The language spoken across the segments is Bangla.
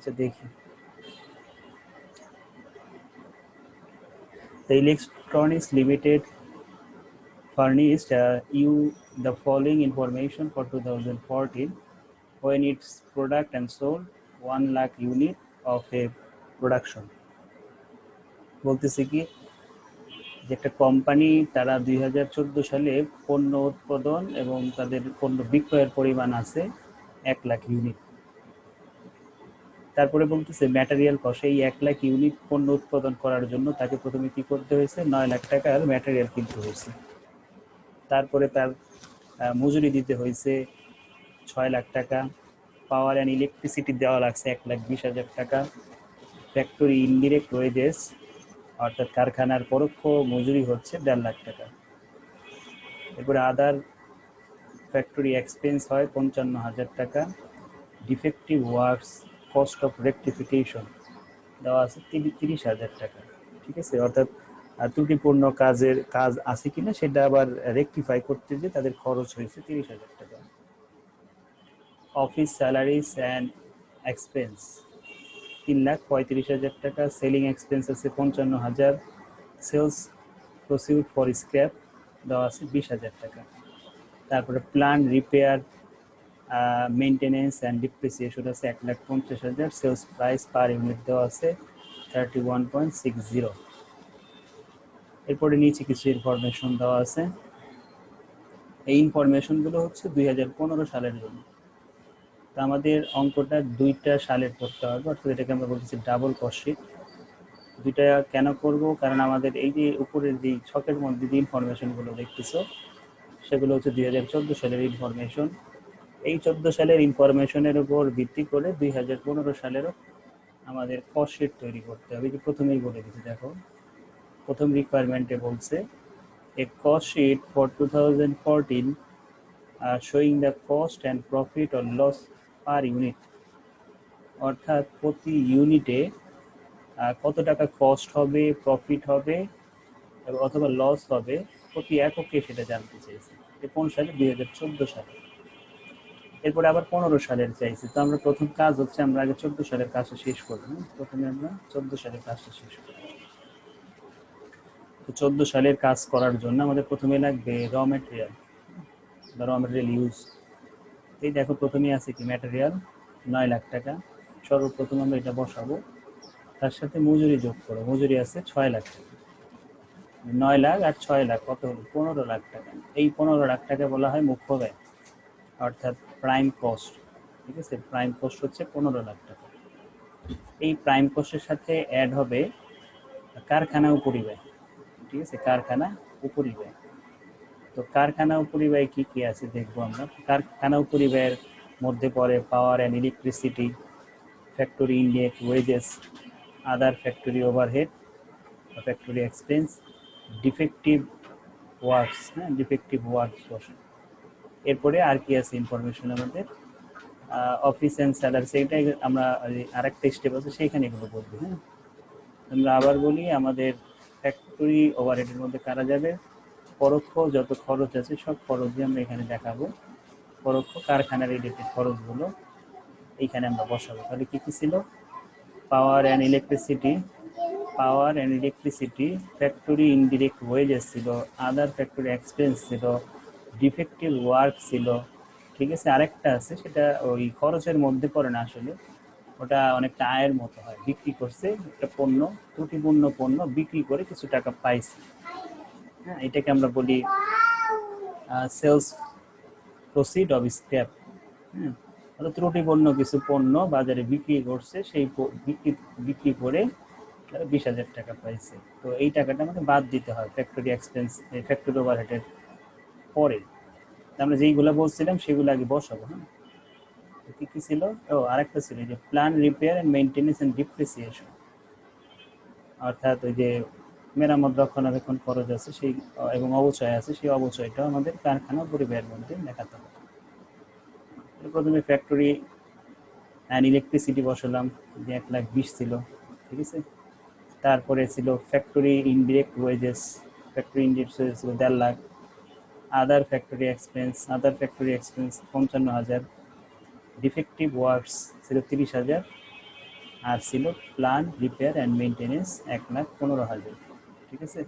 আচ্ছা দেখি, the Electronics Limited furnished you the following information for 2014 when its product and sold 1 lakh unit of a production. বলতেছে কি যে একটা কোম্পানি তারা 2014 সালে পণ্য উৎপাদন এবং তাদের পণ্য বিক্রয়ের পরিমাণ আছে 1 লাখ ইউনিট। তারপরে বলতেছে ম্যাটেরিয়াল কস্ট, এই 1 লাখ ইউনিট পণ্য উৎপাদন করার জন্য তাকে প্রথমে কি করতে হয়েছে, 9 লাখ টাকার ম্যাটেরিয়াল কিনতে হয়েছে। তারপরে তার মজুরি দিতে হয়েছে 6 লাখ টাকা, পাওয়ার অ্যান্ড ইলেকট্রিসিটি দেওয়া লাগছে 1,20,000 টাকা, ফ্যাক্টরি ইনডিরেক্ট ওয়েজেস অর্থাৎ কারখানার পরোক্ষ মজুরি হচ্ছে 1.5 লাখ টাকা। এরপরে আদার ফ্যাক্টরি এক্সপেন্স হয় 55,000 টাকা, defective works cost of rectification দেওয়া আছে 30,000 টাকা। ঠিক আছে, অর্থাৎ ত্রুটিপূর্ণ কাজ আছে কিনা সেটা আবার রেকটিফাই করতে যে তাদের খরচ হয়েছে 30,000 টাকা। অফিস স্যালারিজ অ্যান্ড এক্সপেন্স 3,35,000 টাকা, সেলিং এক্সপেন্স আছে 55,000, সেলস প্রসিউড ফর স্ক্র্যাপ দেওয়া আছে 20,000 টাকা। তারপরে plan repair maintenance and depreciation আছে 1,50,000, সেলস প্রাইস পার ইউনিট দেওয়া আছে 31.60। এরপরে নিচে কিছু ইনফরমেশন দেওয়া আছে। এই ইনফরমেশনগুলো হচ্ছে 2015 সালের জন্য। তো আমাদের অঙ্কটা 2টা সালের করতে হবে, অর্থাৎ এটাকে আমরা বলতেছি ডাবল কস্ট শিট। 2টা কেন করব, কারণ আমাদের এই যে উপরের যে ছকের মধ্যে যে ইনফরমেশনগুলো দেখতেছো সেগুলো হচ্ছে 2014 সালের ইনফরমেশন। এই 14 সালের ইনফরমেশনের উপর ভিত্তি করে 2015 সালেরও আমাদের কস্ট শিট তৈরি করতে হবে। যে প্রথমেই বলে দিচ্ছি, দেখো প্রথম রিকোয়ারমেন্টে বলছে a cost sheet for 2014 showing the cost and profit or loss per unit, অর্থাৎ প্রতি ইউনিটে কত টাকা কস্ট হবে, প্রফিট হবে অথবা লস হবে প্রতি এককে সেটা জানতে চাইছে। কোন সালে, 2014 সালে। এরপরে আবার 15 সালের চাইছে। তো আমরা প্রথম কাজ হচ্ছে আমরা আগে 14 সালের কাজটা শেষ করব। প্রথমে আমরা 14 সালের কাজটা শেষ করব। তো 14 সালের কাজ করার জন্য আমাদের প্রথমে লাগবে র ম্যাটেরিয়াল ইউজ। এই দেখো প্রথমেই আছে কি ম্যাটেরিয়াল 9 লাখ টাকা। সর্বপ্রথম আমরা এটা বসাবো, তার সাথে মজুরি যোগ করো। মজুরি আছে 6 লাখ টাকা। 9 লাখ আর 6 লাখ কত হলো, 15 লাখ টাকা। এই 15 লাখ টাকা বলা হয় মুখ্য ব্যয় অর্থাৎ প্রাইম কস্ট। ঠিক আছে, প্রাইম কস্ট হচ্ছে 15 লাখ টাকা। এই প্রাইম কস্টের সাথে অ্যাড হবে কারখানা উপরিব্যয়। ঠিক আছে, কারখানা উপরিব্যয়। তো কারখানা উপরিব্যয় কি কি আছে দেখবো আমরা। কারখানা উপরিব্যয়ের মধ্যে পড়ে power and electricity, factory indirect wages, other factory overhead, factory expense, defective works. Defective works বসে। এরপরে আর কি আছে ইনফরমেশন আমাদের, অফিস অ্যান্ড স্যালারি, সেইটাই আমরা আরেকটা স্টেপ আছে সেইখানে এগুলো বলবো। আমরা আবার বলি আমাদের ফ্যাক্টরি ওভারহেডের মধ্যে কারা যাবে, পরোক্ষ যত খরচ আছে সব খরচ দিয়ে আমরা এখানে দেখাবো। পরোক্ষ কারখানা রিলেটেড খরচগুলো এইখানে আমরা বসাবো। তাহলে কি কি ছিল, power and electricity, factory indirect wages ছিল, আদার ফ্যাক্টরি এক্সপেন্স ছিল, ডিফেক্টিভ ওয়ার্ক ছিল। ঠিক আছে, আরেকটা আছে সেটা ওই খরচের মধ্যে পড়ে না, আসলে ওটা অনেকটা আয়ের মতো হয়। বিক্রি করছে একটা পণ্য, ত্রুটিপূর্ণ পণ্য বিক্রি করে কিছু টাকা পাইছে। এটাকে আমরা বলি সেলস প্রসিড অফ স্ক্র্যাপ। ত্রুটিপূর্ণ কিছু পণ্য বাজারে বিক্রি করছে, সেই বিক্রি করে 20,000 টাকা পাইছে। তো এই টাকাটা আমাদের বাদ দিতে হয় ফ্যাক্টরি এক্সপেন্স, ফ্যাক্টরি ওভারহেডের পরে। আমরা যেইগুলো বলছিলাম সেগুলো আগে বসাবো। কি কি ছিল, আরেকটা ছিল যে plan repair and maintenance and depreciation, অর্থাৎ ওই যে মেরামত রক্ষণাবেক্ষণ খরচ আছে সেই এবং অবচয় আছে, সেই অবচয়টা আমাদের কারখানা পরিব্যয়ের মধ্যে দেখাতে হবে। প্রথমে ফ্যাক্টরি অ্যান্ড ইলেকট্রিসিটি বসালাম, যে 1,20,000 ছিল। ঠিক আছে, তারপরে ছিল ফ্যাক্টরি ইনডিরেক্ট ওয়েজেস, ছিল 1.5 লাখ। আদার ফ্যাক্টরি এক্সপেন্স 55,000। ডিফেক্টিভ ওয়ার্কস ছিল 30,000। আর ছিল প্ল্যান, রিপেয়ার অ্যান্ড মেনটেনেন্স 1,15,000। ঠিক আছে,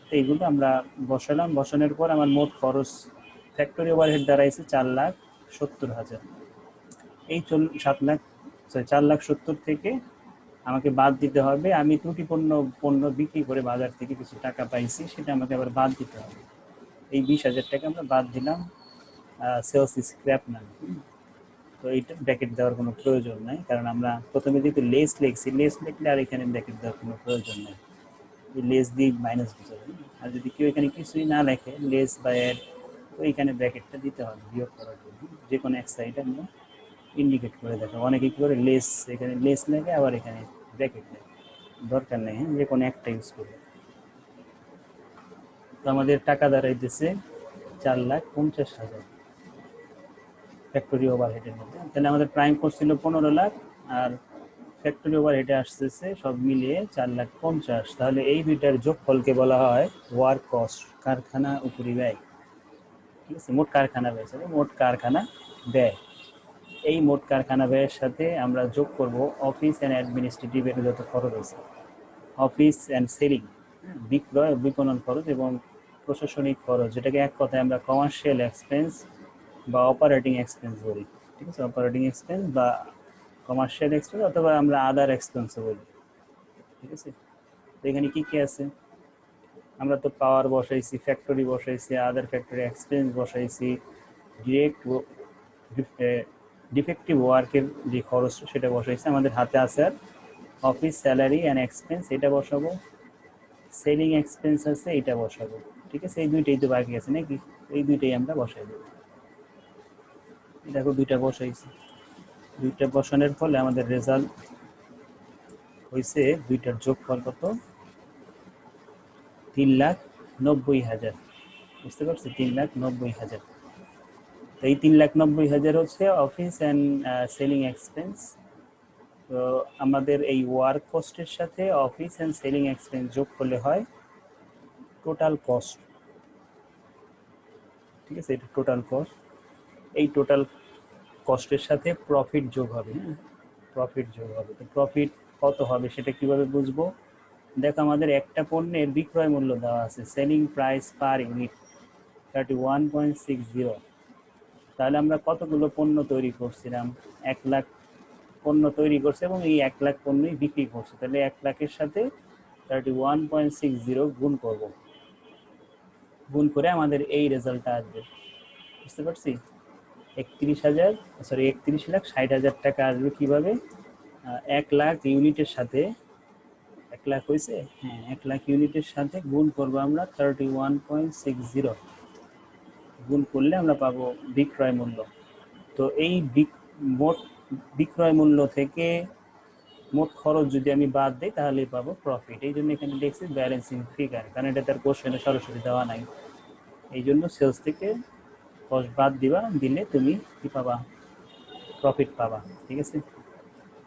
তো এইগুলো আমরা বসালাম। বসানোর পর আমার মোট খরচ ফ্যাক্টরি ওভারহেড দাঁড়াইছে 4,70,000। এই 4,70,000 থেকে আমাকে বাদ দিতে হবে, আমি ত্রুটিপূর্ণ পণ্য বিক্রি করে বাজার থেকে কিছু টাকা পাইছি, সেটা আমাকে আবার বাদ দিতে হবে। এই 20,000 টাকা আমরা বাদ দিলাম সেলস স্ক্র্যাপ নামে। তো এইটা ব্র্যাকেট দেওয়ার কোনো প্রয়োজন নাই, কারণ আমরা প্রথমে যেহেতু লেস লিখছি, লেস লিখলে আর এখানে ব্র্যাকেট দেওয়ার কোনো প্রয়োজন নেই, এই লেস দিয়ে মাইনাস বুঝাবে। আর যদি কেউ এখানে কিছুই না লেখে, লেস বা অ্যাড, তো এইখানে ব্র্যাকেটটা দিতে হবে বিয়োগ করার জন্য। যে কোনো এক সাইড আমরা ইন্ডিকেট করে দেখো, অনেকে কী করে লেস, এখানে লেস লেখে আবার এখানে ব্র্যাকেট লেখে, দরকার নেই, হ্যাঁ, যে কোনো একটা ইউজ করবে। তো আমাদের টাকা দাঁড়াইতেছে 4,50,000 ফ্যাক্টরি ওভারহেডের মধ্যে। তাহলে আমাদের প্রাইম কস্ট ছিল 15 লাখ, আর ফ্যাক্টরি ওভারহেডে আসতেছে সব মিলিয়ে 4,50,000। তাহলে এই দুইটার যোগফলকে বলা হয় ওয়ার্ক কস্ট, কারখানা উপরি ব্যয়। ঠিক আছে, মোট কারখানা ব্যয়, মোট কারখানা ব্যয়। এই মোট কারখানা ব্যয়ের সাথে আমরা যোগ করব অফিস অ্যান্ড অ্যাডমিনিস্ট্রেটিভের যত খরচ আছে, অফিস অ্যান্ড সেলিং, বিক্রয় বিপণন খরচ এবং প্রশাসনিক খরচ, যেটাকে এক কথায় আমরা কমার্শিয়াল এক্সপেন্স বা অপারেটিং এক্সপেন্স বলি। ঠিক আছে, অপারেটিং এক্সপেন্স বা কমার্শিয়াল এক্সপেন্স, অথবা আমরা আদার এক্সপেন্সও বলি। ঠিক আছে, তো এখানে কী কী আছে, আমরা তো পাওয়ার বসাইছি, ফ্যাক্টরি বসাইছি, আদার ফ্যাক্টরি এক্সপেন্স বসাইছি, ডিরেক্ট ডিফেক্টিভ ওয়ার্কের যে খরচ সেটা বসাইছি। আমাদের হাতে আছে আর অফিস স্যালারি অ্যান্ড এক্সপেন্স, এটা বসাবো, সেলিং এক্সপেন্স আছে, এটা বসাবো। ঠিক আছে, এই দুইটাই তো বাকি আছে নাকি, এই দুইটাই আমরা বসাই দেবো। দেখো দুইটা বসাইছি, দুইটা বসানোর ফলে আমাদের রেজাল্ট হয়েছে, দুইটার যোগফল কত, 3,90,000। বুঝতে পারছি, 3,90,000। তো এই 3,90,000 হচ্ছে অফিস অ্যান্ড সেলিং এক্সপেন্স। তো আমাদের এই ওয়ার্ক কস্টের সাথে অফিস অ্যান্ড সেলিং এক্সপেন্স যোগ করলে হয় টোটাল কস্ট। ঠিক আছে, এটা টোটাল কস্ট। এই টোটাল কস্টের সাথে প্রফিট যোগ হবে, হ্যাঁ, প্রফিট যোগ হবে। তো প্রফিট কত হবে সেটা কিভাবে বুঝবো, দেখো আমাদের একটা পণ্যের বিক্রয় মূল্য দেওয়া আছে, সেলিং প্রাইস পার ইউনিট 31.60। তাহলে আমরা কতগুলো পণ্য তৈরি করছিলাম, 1 লাখ পণ্য তৈরি করছে এবং এই 1 লাখ পণ্যই বিক্রি করছে। তাহলে 1 লাখের সাথে 31.60 গুণ করব, গুণ করে আমাদের এই রেজাল্টটা আসবে। বুঝতে পারছি, 31,60,000 টাকা আসবে কিভাবে, 1 লাখ ইউনিটের সাথে, 1 লাখ হয়েছে, হ্যাঁ, 1 লাখ ইউনিটের সাথে গুণ করবো আমরা 31.60, গুণ করলে আমরা পাবো বিক্রয় মূল্য। তো এই মোট বিক্রয় মূল্য থেকে মোট খরচ যদি আমি বাদ দিই তাহলে পাবো প্রফিট। এই জন্য এখানে লিখছি ব্যালেন্সিং ফিগার, কারণ এটা তার কোশ্চেনে সরাসরি দেওয়া নাই। এই জন্য সেলস থেকে কস্ট বাদ দিবা, দিলে তুমি কি পাবা, প্রফিট পাবা। ঠিক আছে,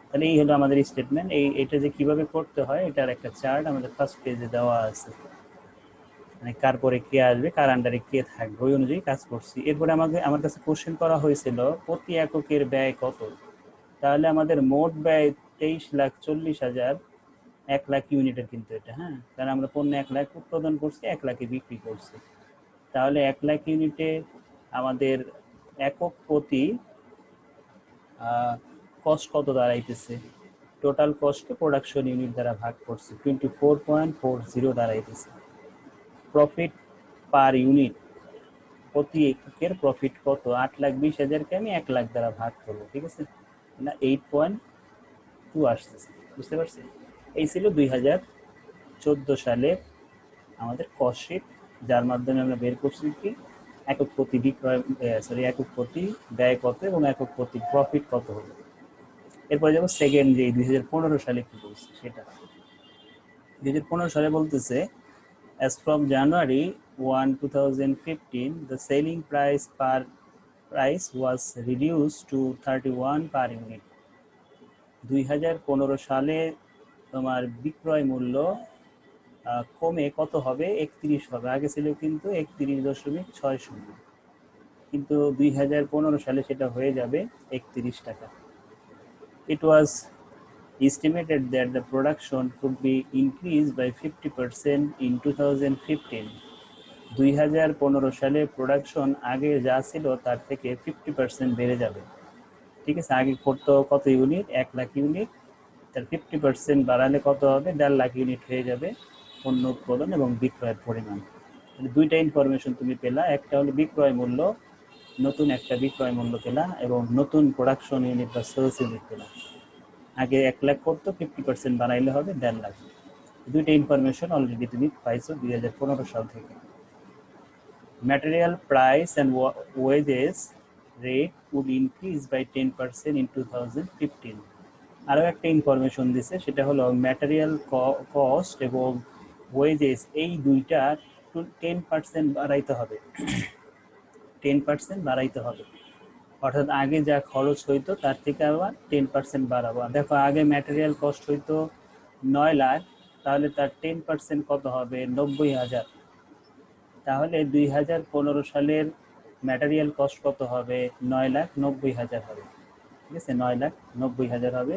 তাহলে এই হলো আমাদের স্টেটমেন্ট। এইটা যে কিভাবে করতে হয় এটার একটা চার্ট আমাদের ফার্স্ট পেজে দেওয়া আছে, মানে কার পরে কে আসবে, কার আন্ডারে কে থাকবে, ওই অনুযায়ী কাজ করছি। এরপরে আমার কাছে কোশ্চেন করা হয়েছিল প্রতি এককের ব্যয় কত। তাহলে আমাদের মোট ব্যয় 23,40,000, 1 লাখ ইউনিটের কিন্তু এটা, হ্যাঁ, কারণ আমরা পণ্য 1 লাখ উৎপাদন করছি, 1 লাখে বিক্রি করছি। তাহলে 1 লাখ ইউনিটে আমাদের একক প্রতি কস্ট কত দাঁড়াইতেছে, টোটাল কস্টকে প্রোডাকশন ইউনিট দ্বারা ভাগ করছি, 24.40 দাঁড়াইতেছে। প্রফিট পার ইউনিট, প্রতি এককের প্রফিট কত, 8,20,000কে আমি 1 লাখ দ্বারা ভাগ করবো। ঠিক আছে, না 8.2 আসতেছে। বুঝতে পারছি, এই ছিল 2014 সালে আমাদের কস্ট শিট, যার মাধ্যমে আমরা বের করছি কি একক প্রতি বিক্রয়, একক প্রতি ব্যয় কত এবং একক প্রতি প্রফিট কত হলো। এরপরে যাবো সেকেন্ড, যে 2015 সালে কি বলছে সেটা। 2015 সালে বলতেছে, as from January 1, 2015 the selling price was reduced to 31 per unit। 2015 সালে তোমার বিক্রয় মূল্য কমে কত হবে, 31 হবে। আগে ছিল কিন্তু 31.60, কিন্তু 2015 সালে সেটা হয়ে যাবে 31 টাকা। It was estimated that the production could be increased by 50% in 2015. 2015 সালে প্রোডাকশন আগে যা ছিল তার থেকে 50% বেড়ে যাবে। ঠিক আছে, আগে করতো কত ইউনিট, 1 লাখ ইউনিট, তার 50% বাড়ালে কত হবে, 1.5 লাখ ইউনিট হয়ে যাবে পণ্য উৎপাদন এবং বিক্রয়ের পরিমাণ। দুইটা ইনফরমেশন তুমি পেলা, একটা হলো বিক্রয় মূল্য, নতুন একটা বিক্রয় মূল্য পেলা, এবং নতুন প্রোডাকশন ইউনিট বা সেলস ইউনিট পেলা। আগে 1 লাখ করতো, 50% বাড়াইলে হবে 1.5 লাখ। দুইটা ইনফরমেশন অলরেডি তুমি পাইছো 2015 সাল থেকে। Material price and wages rate would increase by 10% in 2015. আরও একটা ইনফরমেশন দিছে, সেটা হলো ম্যাটেরিয়াল কস্ট এবং ওয়েজেস এই দুইটা 10% বাড়াইতে হবে। 10% বাড়াইতে হবে, অর্থাৎ আগে যা খরচ হইতো তার থেকে আবার 10% বাড়াবো। দেখো, আগে ম্যাটেরিয়াল কস্ট হইতো 9 লাখ, তাহলে তার 10% কত হবে, 90,000। তাহলে 2015 সালের ম্যাটেরিয়াল কস্ট কত হবে, 9,90,000 হবে। ঠিক আছে, 9,90,000 হবে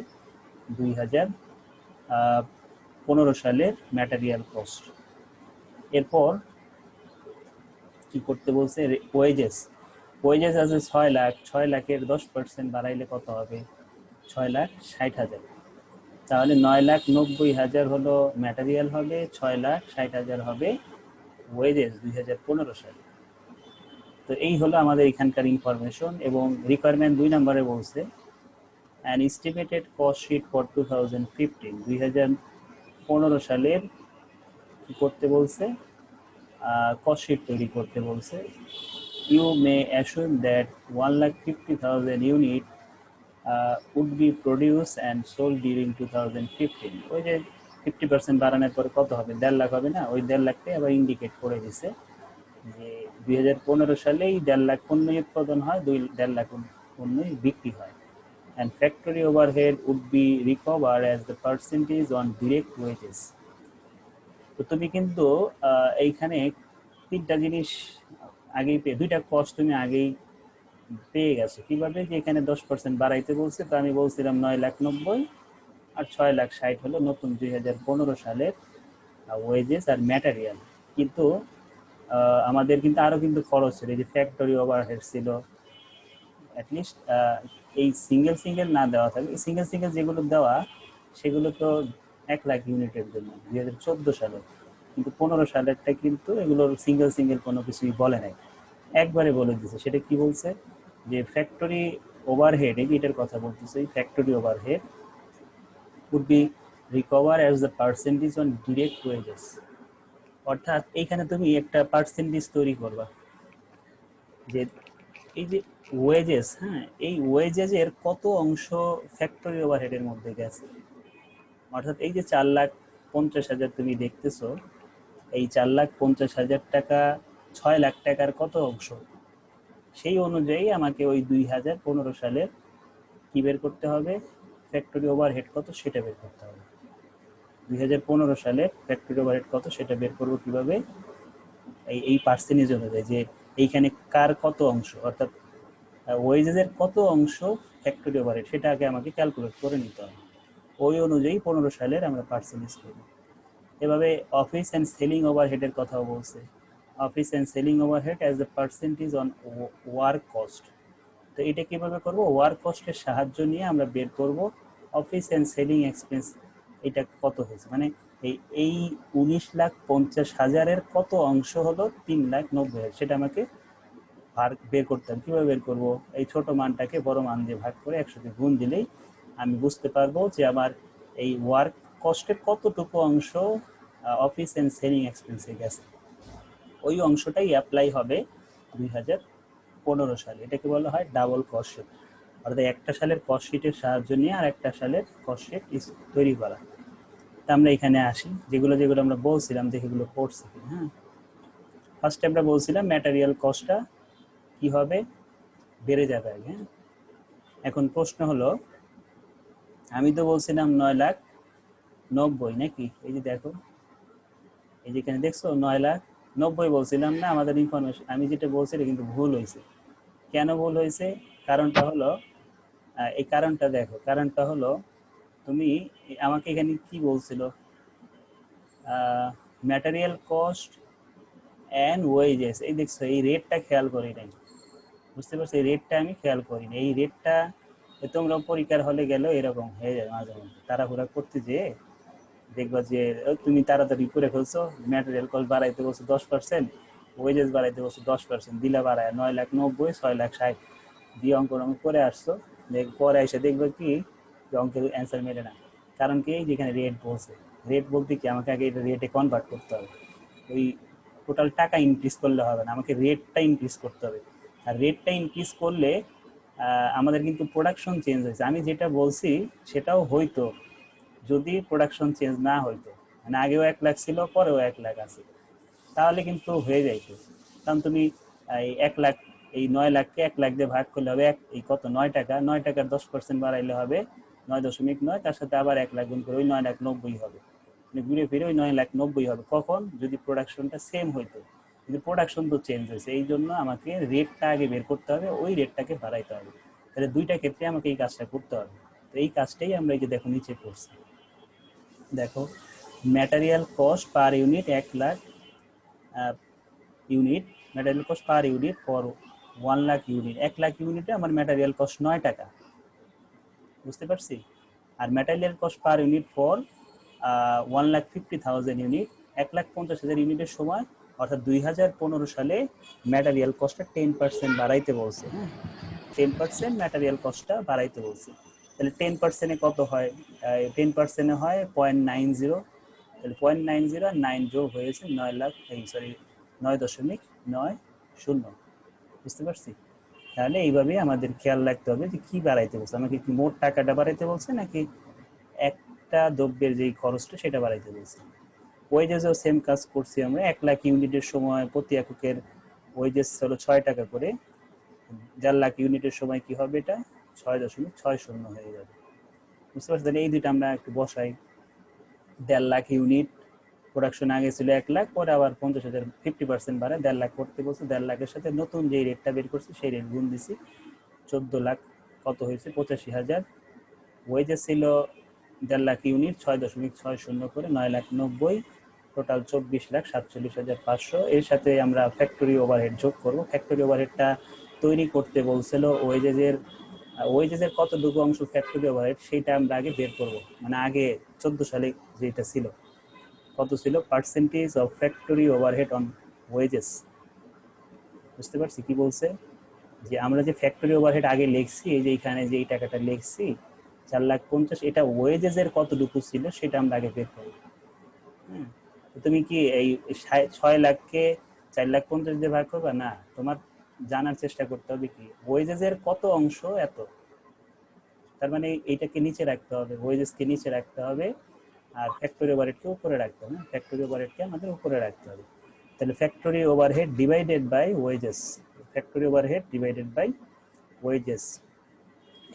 2015 সালের ম্যাটেরিয়াল কস্ট। এরপর কি করতে বলছে, ওয়েজেস। ওয়েজেস আছে 6 লাখ, 6 লাখের 10% বাড়াইলে কত হবে, 6,60,000। তাহলে 9,90,000 হলো ম্যাটেরিয়াল হবে, 6,60,000 হবে ওয়েজেস 2015 সালে। তো এই হলো আমাদের এখানকার ইনফরমেশন। এবং রিকোয়ারমেন্ট 2 নম্বরে বলছে an estimated cost sheet for 2015, 2015 সালের কি করতে বলছে, কস্ট শিট তৈরি করতে বলছে। You may assume that 1,50,000 unit would be produced and sold during 2015. ওই যে 50% বাড়ানোর পরে কত হবে, 1.5 লাখ হবে না, ওই 1.5 লাখটাই আবার ইন্ডিকেট করে দিছে যে 2015 সালেই 1.5 লাখ পণ্য উৎপাদন হয়, 1.5 লাখ পণ্যই বিক্রি হয়। And factory overhead would be recovered as the percentage on direct wages. তো তুমি কিন্তু এইখানে তিনটা জিনিস আগেই দুইটা কস্ট তুমি আগেই পেয়ে গেছো। কিভাবে, যে এখানে 10% বাড়াইতে বলছে, তো আমি বলছিলাম 9,90,000 আর 6,60,000 হলো নতুন 2015 সালের ওয়েজেস আর ম্যাটেরিয়াল। কিন্তু আমাদের কিন্তু আরও কিন্তু খরচ ছিল, এই যে ফ্যাক্টরি ওভারহেড ছিল, অ্যাটলিস্ট এই সিঙ্গেল না দেওয়া থাকে, সিঙ্গেল যেগুলো দেওয়া সেগুলো তো 1 লাখ ইউনিটের জন্য 2014 সালে, কিন্তু 15 সালেরটা কিন্তু এগুলোর সিঙ্গেল কোনো কিছুই বলে নাই, একবারে বলে দিছে। সেটা কি বলছে, যে ফ্যাক্টরি ওভারহেড, এটার কথা বলতেছে, এই factory overhead would be recovered as the percentage on direct wages। অর্থাৎ এইখানে তুমি একটা পার্সেন্টেজ তৈরি করবা, যে এই যে ওয়েজেস, হ্যাঁ, এই ওয়েজেসের কত অংশ ফ্যাক্টরি ওভারহেডের মধ্যে গেছে। অর্থাৎ এই যে 4,50,000 তুমি দেখতেছো, এই 4,50,000 টাকা 6 লাখ টাকার কত অংশ, সেই অনুযায়ী আমাকে ওই 2015 সালের কি বের করতে হবে, ফ্যাক্টরি ওভারহেড কত সেটা বের করতে হবে। 2015 সালের ফ্যাক্টরি ওভারহেড কত সেটা বের করবো কিভাবে, এই পার্সেন্টেজ অনুযায়ী, যে এইখানে কার কত অংশ, অর্থাৎ ওয়েজেসের কত অংশ ফ্যাক্টরি ওভারহেড, সেটা আগে আমাকে ক্যালকুলেট করে নিতে হবে। ওই অনুযায়ী 15 সালের আমরা পার্সেন্টেজ করব। এভাবে অফিস অ্যান্ড সেলিং ওভারহেডের কথাও বলছে, office and selling overhead as a percentage on work cost. তো এটা কীভাবে করবো, ওয়ার্ক কস্টের সাহায্য নিয়ে আমরা বের করব অফিস অ্যান্ড সেলিং এক্সপেন্স এটা কত হয়েছে, মানে এই 19,50,000 কত অংশ হলো 3,90,000, সেটা আমাকে বের করতে হবে। কীভাবে বের করবো, এই ছোট মানটাকে বড় মান দিয়ে ভাগ করে 100 দিয়ে গুণ দিলেই আমি বুঝতে পারবো যে আমার এই ওয়ার্ক কস্টের কতটুকু অংশ অফিস অ্যান্ড সেলিং এক্সপেন্সে গেছে। ওই অংশটাই অ্যাপ্লাই হবে 2015 সালে। এটাকে বলা হয় ডাবল কস্ট শিট, অর্থাৎ একটা সালের কস্ট শিটের সাহায্য নিয়ে আর একটা সালের কস্ট শিট তৈরি করা। তা আমরা এখানে আসি, যেগুলো আমরা বলছিলাম যে এগুলো পড়ছি। হ্যাঁ, ফার্স্টে আমরা বলছিলাম ম্যাটেরিয়াল কস্টটা কি হবে, বেড়ে যাবে আগে। এখন প্রশ্ন হলো, আমি তো বলছিলাম 9,90,000 নাকি, এই যে দেখো, এই যেখানে দেখছো 9,90,000 বলছিলাম না, আমাদের ইনফরমেশন আমি যেটা বলছি এটা কিন্তু ভুল হয়েছে। কেন ভুল হয়েছে, কারণটা হলো, এই কারণটা দেখো, কারণটা হলো তুমি আমাকে এখানে কি বলছিল, ম্যাটেরিয়াল কস্ট অ্যান্ড ওয়েজেস, এই দেখছো এই রেটটা খেয়াল করি নাই, বুঝতে পারছো, এই রেটটা আমি খেয়াল করি না। এই রেটটা তোমরা পরীক্ষার হলে গেলেও এরকম হয়ে যায় মাঝে মধ্যে, তাড়াহুড়া করতে যেয়ে দেখবা যে তুমি তাড়াতাড়ি করে ফেলছো, ম্যাটেরিয়াল কস্ট বাড়াইতে বলছো 10%, ওয়েজেস বাড়াইতে বলছো 10%, দিলা বাড়ায় 9,90,000, 6,60,000 দিয়ে অঙ্ক করে আসছো, পরে এসে দেখবে কি অঙ্কের অ্যান্সার মেলে না। কারণ কি, যেখানে রেট বলছে, রেট বলতে কি আমাকে আগে এটা রেটে কনভার্ট করতে হবে, ওই টোটাল টাকা ইনক্রিজ করলে হবে না, আমাকে রেটটা ইনক্রিজ করতে হবে। আর রেটটা ইনক্রিজ করলে আমাদের কিন্তু প্রোডাকশন চেঞ্জ হয়েছে, আমি যেটা বলছি সেটাও হয়তো যদি প্রোডাকশন চেঞ্জ না হইতো, মানে আগেও 1,00,000 ছিল, পরেও 1,00,000 আছে, তাহলে কিন্তু হয়ে যাইতো। কারণ তুমি এই 1,00,000, এই 9,00,000কে 1,00,000 দিয়ে ভাগ করলে হবে এই কত, 9 টাকা, 9 টাকার 10% বাড়াইলে হবে 9.9, তার সাথে আবার 1,00,000 গুণ করে ওই 9,90,000 হবে, মানে ঘুরে ফিরে ওই 9,90,000 হবে। কখন, যদি প্রোডাকশনটা সেম হইতো, কিন্তু প্রোডাকশন তো চেঞ্জ হয়েছে, এই জন্য আমাকে রেটটা আগে বের করতে হবে, ওই রেটটাকে বাড়াইতে হবে। তাহলে দুইটা ক্ষেত্রে আমাকে এই কাজটা করতে হবে। তো এই কাজটাই আমরা এই যে দেখো নিচে করছি, দেখো material cost per unit 1,00,000 unit, material cost per unit for 1,00,000 unit, 1,00,000 ইউনিটে আমার ম্যাটেরিয়াল কস্ট 9 টাকা, বুঝতে পারছি। আর material cost per unit for 1,50,000 unit, 1,50,000 ইউনিটের সময়, অর্থাৎ 2015 সালে ম্যাটেরিয়াল কস্টটা 10% বাড়াইতে বলছে। হ্যাঁ, 10% ম্যাটেরিয়াল কস্টটা বাড়াইতে বলছে। তাহলে 10%-এ কত হয়, 10%-এ হয় 0.90, তাহলে 0.90 আর 9 যোগ হয়েছে 9,00,000, সরি 9.90, বুঝতে পারছি। তাহলে এইভাবেই আমাদের খেয়াল রাখতে হবে যে কি বাড়াইতে বলছে, আমাকে কি মোট টাকাটা বাড়াইতে বলছে নাকি একটা দ্রব্যের যেই খরচটা সেটা বাড়াইতে বলছে। ওয়েজেসও সেম কাজ করছি আমরা, 1,00,000 ইউনিটের সময় প্রতি এককের ওয়েজেস হলো 6 টাকা করে, 1,50,000 ইউনিটের সময় কি হবে, এটা 6.60 হয়ে যাবে, বুঝতে পারছি। তাহলে এই দুইটা আমরা একটু বসাই, 1,50,000 ইউনিট প্রোডাকশন আগে ছিল 1,00,000, পরে আবার 50,000 50% বাড়ে 1,50,000 করতে বলছে, 1,50,000-এর সাথে নতুন যে রেটটা বের করছি সেই রেট গুণ দিছি, 14,00,000 কত হয়েছে 85,000। ওয়েজেস ছিল 1,50,000 ইউনিট, 6.60 করে 9,90,000, টোটাল 24,47,500। এর সাথে আমরা ফ্যাক্টরি ওভারহেড যোগ করব। ফ্যাক্টরি ওভারহেডটা তৈরি করতে বলছিল ওয়েজেসের কতটুকু অংশ ফ্যাক্টরি ওভারহেড, সেইটা আমরা আগে বের করব, মানে আগে 14 সালে যেটা ছিল, কত ছিল percentage of factory overhead on wages, বুঝতে পারছি কি বলছে, যে আমরা যে ফ্যাক্টরি ওভারহেড আগে লিখছি, এই যে এখানে যে এই টাকাটা লিখছি 4,50,000, এটা ওয়েজেসের কতটুকু ছিল সেটা আমরা আগে বের করব। তুমি কি এই 6,00,000-কে 4,50,000 দিয়ে ভাগ করবে না, তোমার জানার চেষ্টা করতে হবে কি ওয়েজেসের কত অংশ এত, তার মানে এইটাকে নিচে রাখতে হবে, ওয়েজেসকে নিচে রাখতে হবে, আর ফ্যাক্টরি ওভারহেডকে উপরে রাখতে হবে, ফ্যাক্টরি ওভারহেডকে আমাদের উপরে রাখতে হবে। তাহলে factory overhead divided by wages, factory overhead divided by wages,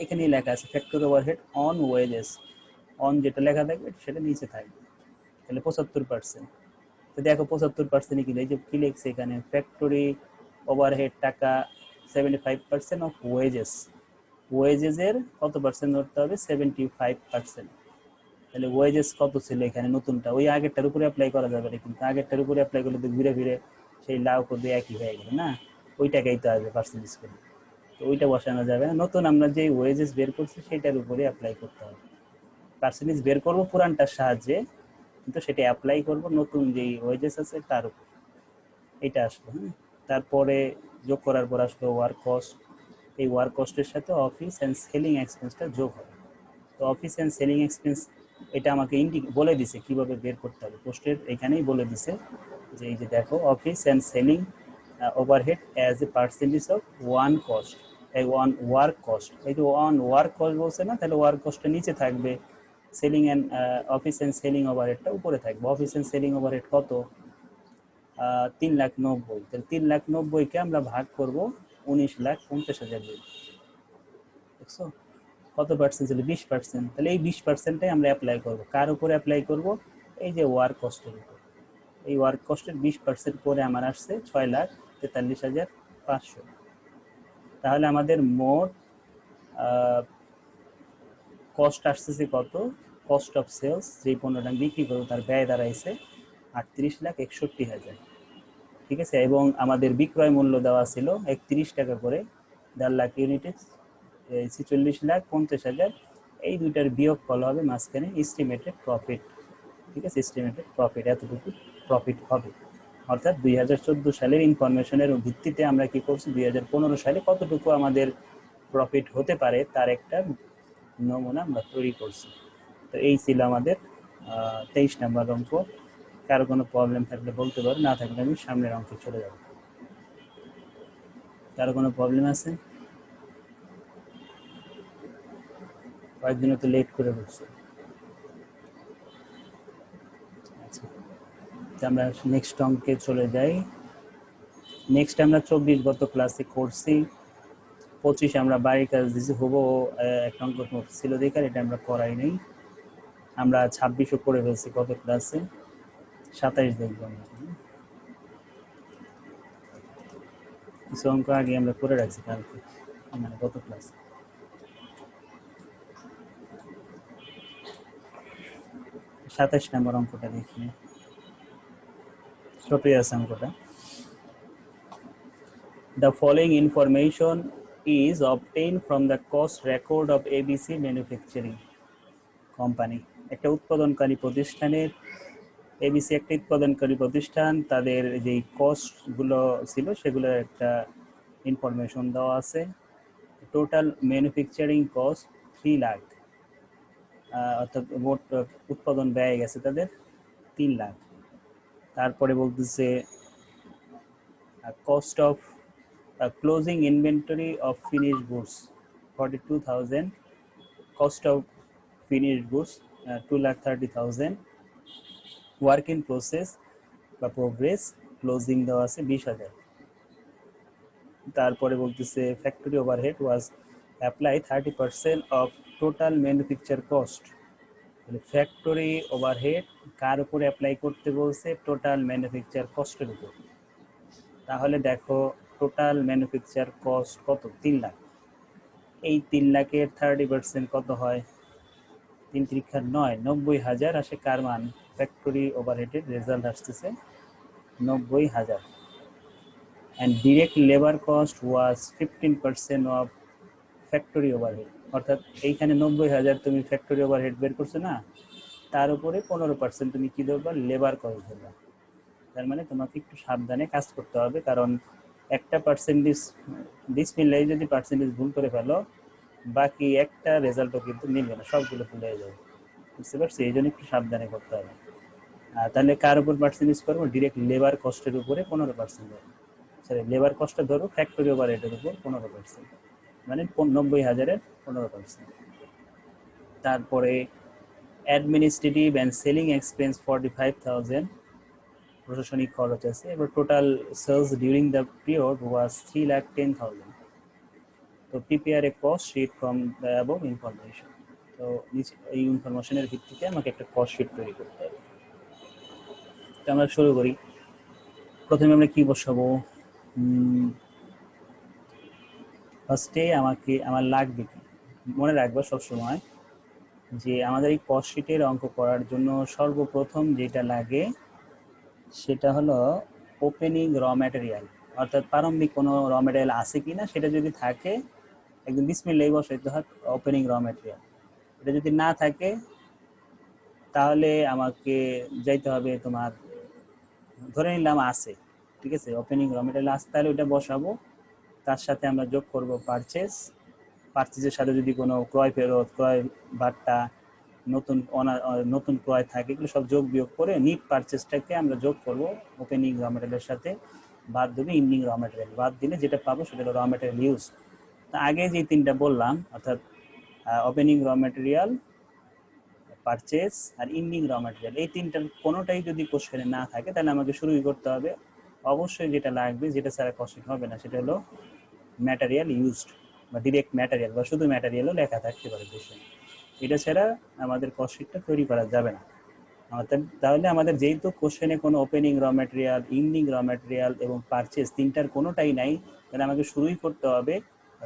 এখানেই লেখা আছে factory overhead on wages, on যেটা লেখা থাকবে সেটা নিচে থাকবে। তাহলে 75%, তো দেখো 75% কি, এই যে কি লিখছে এখানে, ফ্যাক্টরি ওভারহেড টাকা 75% অফ ওয়েজেস, ওয়েজেসের কত পার্সেন্ট ধরতে হবে 75%। তাহলে ওয়েজেস কত ছিল এখানে নতুনটা, ওই আগেরটার উপরে অ্যাপ্লাই করা যাবে না, কিন্তু আগেরটার উপরে অ্যাপ্লাই করলে তো ঘুরে ফিরে সেই লাভ করবে একই হয়ে গেল না, ওই টাকাই তো আসবে পার্সেন্টেজ করে, তো ওইটা বসানো যাবে না, নতুন আমরা যে ওয়েজেস বের করছি সেটার উপরে অ্যাপ্লাই করতে হবে। পার্সেন্টেজ বের করবো পুরানটার সাহায্যে, কিন্তু সেটা অ্যাপ্লাই করব নতুন যেই ওয়েজেস আছে তার উপর, এটা আসলো। হ্যাঁ, তারপরে যোগ করার পর আসলো ওয়ার্ক কস্ট, এই ওয়ার্ক কস্টের সাথে অফিস অ্যান্ড সেলিং এক্সপেন্সটা যোগ হবে। তো অফিস অ্যান্ড সেলিং এক্সপেন্স এটা আমাকে বলে দিছে কিভাবে বের করতে হবে, পোস্টের এখানেই বলে দিছে যে এই যে দেখো office and selling overhead as a percentage of one cost, এই ওয়ান ওয়ার্ক কস্ট, এই যে ওয়ান ওয়ার্ক কস্ট বলছে না, তাহলে ওয়ার্ক কস্টটা নিচে থাকবে, selling and office and selling ওভারহেডটা উপরে থাকবে। অফিস অ্যান্ড সেলিং ওভারহেড কত, 3,90,000, তাহলে 3,90,000-কে আমরা ভাগ করব 19,50,000 দিয়ে, দেখছো কত পার্সেন্ট ছিল, 20%, তাহলে এই 20%টাই আমরা অ্যাপ্লাই করবো, কার উপরে অ্যাপ্লাই করব, এই যে ওয়ার্ক কস্টের উপর, এই ওয়ার্ক কস্টের 20% করে আমার আসছে 6,43,500। তাহলে আমাদের মোট কস্ট আসতেছে কত, কস্ট অফ সেলস, যেই পণ্যটা আমি বিক্রি করবো তার ব্যয় দাঁড়াইছে 38,61,000, ঠিক আছে। এবং আমাদের বিক্রয় মূল্য দেওয়া ছিল 31 টাকা করে, 1.5 লাখ ইউনিটে 46,50,000। এই দুইটার বিয়োগ ফল হবে মাঝখানে এস্টিমেটেড প্রফিট, ঠিক আছে। এস্টিমেটেড প্রফিট এতটুকু প্রফিট হবে, অর্থাৎ 2014 সালের ইনফরমেশনের ভিত্তিতে আমরা কি করছি 2015 সালে কতটুকু আমাদের প্রফিট হতে পারে তার একটা নমুনা আমরা তৈরি করছি। তো এই ছিল আমাদের 23 নম্বর অঙ্ক। কারো কোনো প্রবলেম থাকলে বলতে পারো, না থাকলে আমি সামনের অঙ্কে চলে যাব। কারো কোনো প্রবলেম আছে? কয়েকদিনও তো লেট করে বলছি। আচ্ছা, আমরা নেক্সট অঙ্কে চলে যাই। নেক্সট আমরা 24 গত ক্লাসে করছি, 25 আমরা বাড়ির কাজ দিয়েছি, হবো একটা অঙ্ক ছিল দেখার, এটা আমরা করাই নেই। আমরা 26ও করে ফেলছি গত ক্লাসে, 27 দেখবো আমরা। কিছু অঙ্ক আগে আমরা করে রাখছি কালকে, মানে গত ক্লাসে। 27 নম্বর অঙ্কটা দেখি, ছোটই আছে অঙ্কটা। The following information is obtained from the cost record of ABC Manufacturing Company. একটা উৎপাদনকারী প্রতিষ্ঠানের, এবিসি একটা উৎপাদনকারী প্রতিষ্ঠান, তাদের যে কস্টগুলো ছিল সেগুলোর একটা ইনফরমেশন দেওয়া আছে। টোটাল ম্যানুফ্যাকচারিং কস্ট 3 লাখ, অর্থাৎ মোট উৎপাদন ব্যয় গেছে তাদের 3 লাখ। তারপরে বলতেছে cost of closing inventory of finished goods 42,000, cost of finished goods 2,30,000, work in process বা progress closing দেওয়া আছে 20,000। তারপরে বলতেছে factory overhead was apply 30% of total manufacture cost। Factory overhead কার উপরে অ্যাপ্লাই করতে বলছে? টোটাল ম্যানুফ্যাকচার কস্টের উপর। তাহলে দেখো টোটাল ম্যানুফ্যাকচার কস্ট কত? 3 লাখ। এই 3 লাখের 30% কত হয়? 3 × 9, 90,000 আসে কার মান? ফ্যাক্টরি ওভারহেডের রেজাল্ট আসতেছে 90,000। And direct labour cost was 15% of factory overhead, অর্থাৎ এইখানে 90,000 তুমি ফ্যাক্টরি ওভারহেড বের করছো না, তার উপরে 15% তুমি কি ধরবা? লেবার কস্ট ধরবা। তার মানে তোমাকে একটু সাবধানে কাজ করতে হবে, কারণ একটা পার্সেন্টেজ বিসমিল্লাহ যদি পার্সেন্টেজ ভুল করে ফেলো, বাকি একটা রেজাল্টও কিন্তু মিলবে না, সবগুলো ভুল হয়ে যাবে, বুঝতে পারছি? এই জন্য একটু সাবধানে করতে হবে। তাহলে কার উপর পার্সেন্টেজ করবো? ডিরেক্ট লেবার কস্টের উপরে 15%, সরি লেবার কস্টটা ধরো ফ্যাক্টরি ওভারহেডের উপর 15%, মানে 90,000-এর 15%। তারপরে অ্যাডমিনিস্ট্রেটিভ অ্যান্ড সেলিং এক্সপেন্স 45,000 প্রশাসনিক খরচ আছে। এবার total sales during the period was 3,10,000। তো prepare a cost sheet from the above information. তো এই ইনফরমেশনের ভিত্তিতে আমাকে একটা কস্ট শিট তৈরি করতে হবে। তো আমরা শুরু করি। প্রথমে আমরা কি বসাবো? ফার্স্টে আমার লাগবে কি, মনে রাখবো সবসময় যে আমাদের এই কস্ট শিটের অঙ্ক করার জন্য সর্বপ্রথম যেটা লাগে সেটা হলো ওপেনিং র ম্যাটেরিয়াল, অর্থাৎ প্রারম্ভিক কোনো র ম্যাটেরিয়াল আছে কিনা, সেটা যদি থাকে একদম বিসমিল্লাহ বসাইতে হয় ওপেনিং র ম্যাটেরিয়াল। এটা যদি না থাকে তাহলে আমাকে যাইতে হবে তোমার, ধরে নিলাম আছে, ঠিক আছে, ওপেনিং র ম্যাটেরিয়াল আছে, তাহলে ওইটা বসাবো। তার সাথে আমরা যোগ করব পারচেজের সাথে যদি কোনো ক্রয় ফেরত, ক্রয় বার্তা, নতুন ক্রয় থাকে, এগুলো সব যোগ বিয়োগ করে নিট পারচেজটাকে আমরা যোগ করব ওপেনিং র ম্যাটেরিয়ালের সাথে, বাদ দেবে ইন্ডিং র ম্যাটেরিয়াল, বাদ দিলে যেটা পাবো সেটা হলো র ম্যাটেরিয়াল ইউজ। তা আগে যে তিনটা বললাম, অর্থাৎ ওপেনিং র ম্যাটেরিয়াল, পারচেজ আর ইন্ডিং র ম্যাটেরিয়াল, এই তিনটার কোনোটাই যদি কোশ্চেনে না থাকে তাহলে আমাকে শুরুই করতে হবে অবশ্যই যেটা লাগবে, যেটা ছাড়া কোশ্চেন হবে না, সেটা হলো ম্যাটেরিয়াল ইউজড বা ডিরেক্ট ম্যাটেরিয়াল, বা শুধু ম্যাটেরিয়ালও লেখা থাকতে পারে কোশ্চেনে। এটা ছাড়া আমাদের কস্ট শিটটা তৈরি করা যাবে না। তাহলে আমাদের যেহেতু কোশ্চেনে কোনো ওপেনিং র ম্যাটেরিয়াল, ইন্ডিং র ম্যাটেরিয়াল এবং পারচেজ তিনটার কোনোটাই নাই, তাহলে আমাকে শুরুই করতে হবে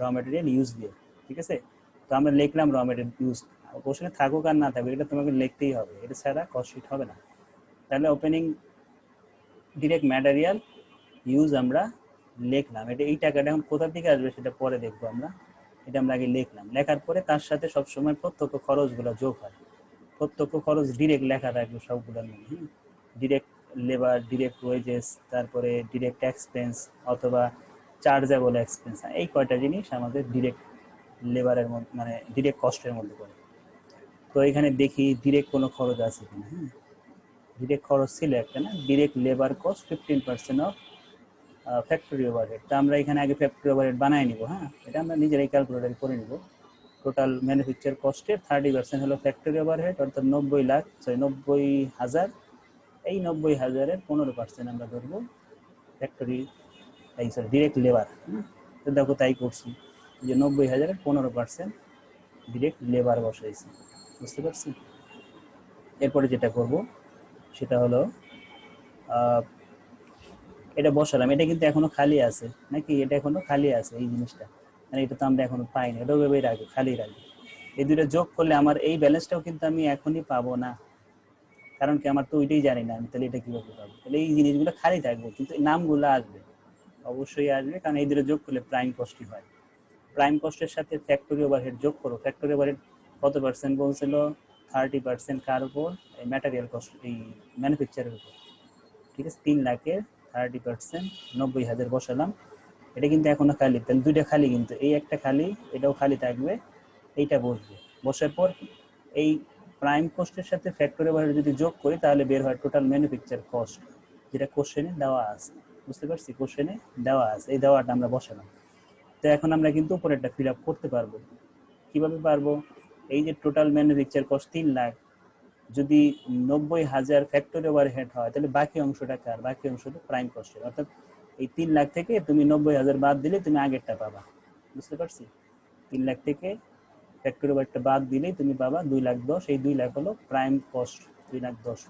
র ম্যাটেরিয়াল ইউজ দিয়ে, ঠিক আছে। তো আমরা লিখলাম র ম্যাটেরিয়াল ইউজ, কোশ্চেনে থাকুক আর না থাকুক এটা তোমাকে লিখতেই হবে, এটা ছাড়া কস্ট শিট হবে না। তাহলে ওপেনিং ডিরেক্ট ম্যাটেরিয়াল ইউজ আমরা লিখলাম, এটা এই টাকাটা এখন কোথা থেকে আসবে সেটা পরে দেখবো আমরা, এটা আমরা আগে লিখলাম। লেখার পরে তার সাথে সবসময় প্রত্যক্ষ খরচগুলো যোগ হয়, প্রত্যক্ষ খরচ ডিরেক্ট লেখা থাকবে সবগুলোর মধ্যে, ডিরেক্ট লেবার, ডিরেক্ট ওয়েজেস, তারপরে ডিরেক্ট এক্সপেন্স অথবা চার্জেবল এক্সপেন্স, এই কয়টা জিনিস আমাদের ডিরেক্ট লেবারের মধ্যে মানে ডিরেক্ট কস্টের মধ্যে পড়ে। তো এখানে দেখি ডিরেক্ট কোনো খরচ আছে কিনা। হ্যাঁ, ডিরেক্ট খরচ ছিল একটা না, direct labour cost 15% of factory overhead. তো আমরা এখানে আগে ফ্যাক্টরি ওভারহেড বানায় নিব। হ্যাঁ, এটা আমরা নিজেরাই ক্যালকুলেটারে করে নিব। টোটাল ম্যানুফ্যাকচার কস্টের 30% হলো ফ্যাক্টরি ওভারহেড, অর্থাৎ 90,000। এই 90,000-এর 15% আমরা ধরবো ফ্যাক্টরি, এই সরি ডিরেক্ট লেবার। তো দেখো তাই করছি যে 90,000-এর 15% ডিরেক্ট লেবার বসাইছি, বুঝতে পারছি। এরপরে যেটা করব সেটা হলো এটা বসালাম, এটা কিন্তু এখনো খালি আছে নাকি, এটা এখনো খালি আছে এই জিনিসটা, মানে এটা তো আমরা এখনো পাইনি, এটা ওইভাবেই রাখবো, খালি রাখবো। এই দুটো যোগ করলে আমার এই ব্যালেন্সটাও কিন্তু আমি এখনই পাবো না, কারণ কি আমার তো ওইটাই জানি না, আমি তাহলে এটা কিভাবে পাবো। তাহলে এই জিনিসগুলো খালি থাকবো, কিন্তু নামগুলো আসবে, অবশ্যই আসবে, কারণ এই দুটো যোগ করলে প্রাইম কস্টই হয়। প্রাইম কস্টের সাথে ফ্যাক্টরি ওভারহেড যোগ করো। ফ্যাক্টরি ওভারহেড কত পার্সেন্ট বলছিল? 30% কার উপর? এই ম্যাটেরিয়াল কস্ট, এই ম্যানুফ্যাকচারের উপর। ঠিক আছে, 3 লাখের 30% 90,000 বসালাম। এটা কিন্তু এখনো খালি, তাহলে দুইটা খালি, কিন্তু এই একটা খালি, এটাও খালি থাকবে, এইটা বসবে। বসার পর এই প্রাইম কস্টের সাথে ফ্যাক্টরি ওভারহেড যদি যোগ করি তাহলে বের হয় টোটাল ম্যানুফ্যাকচার কস্ট, যেটা কোশ্চেনে দেওয়া আছে। বুঝতে পারছি, কোশ্চেনে দেওয়া আছে, এই দেওয়াটা আমরা বসালাম। তো এখন আমরা কিন্তু উপরেরটা ফিল আপ করতে পারবো। কিভাবে পারবো? এই যে টোটাল ম্যানুফ্যাকচার কস্ট 3 লাখ, যদি 90,000 ফ্যাক্টরি ওভারহেড হয় তাহলে বাকি অংশটা কার? বাকি অংশটা প্রাইম কস্টের। অর্থাৎ এই 3 লাখ থেকে তুমি 90,000 বাদ দিলে তুমি আগেরটা পাবা। বুঝতে পারছি, 3 লাখ থেকে ফ্যাক্টরি ওভারহেডটা বাদ দিলেই তুমি পাবা 2,10,000। এই 2 লাখ হলো প্রাইম কস্ট, 2,10,000।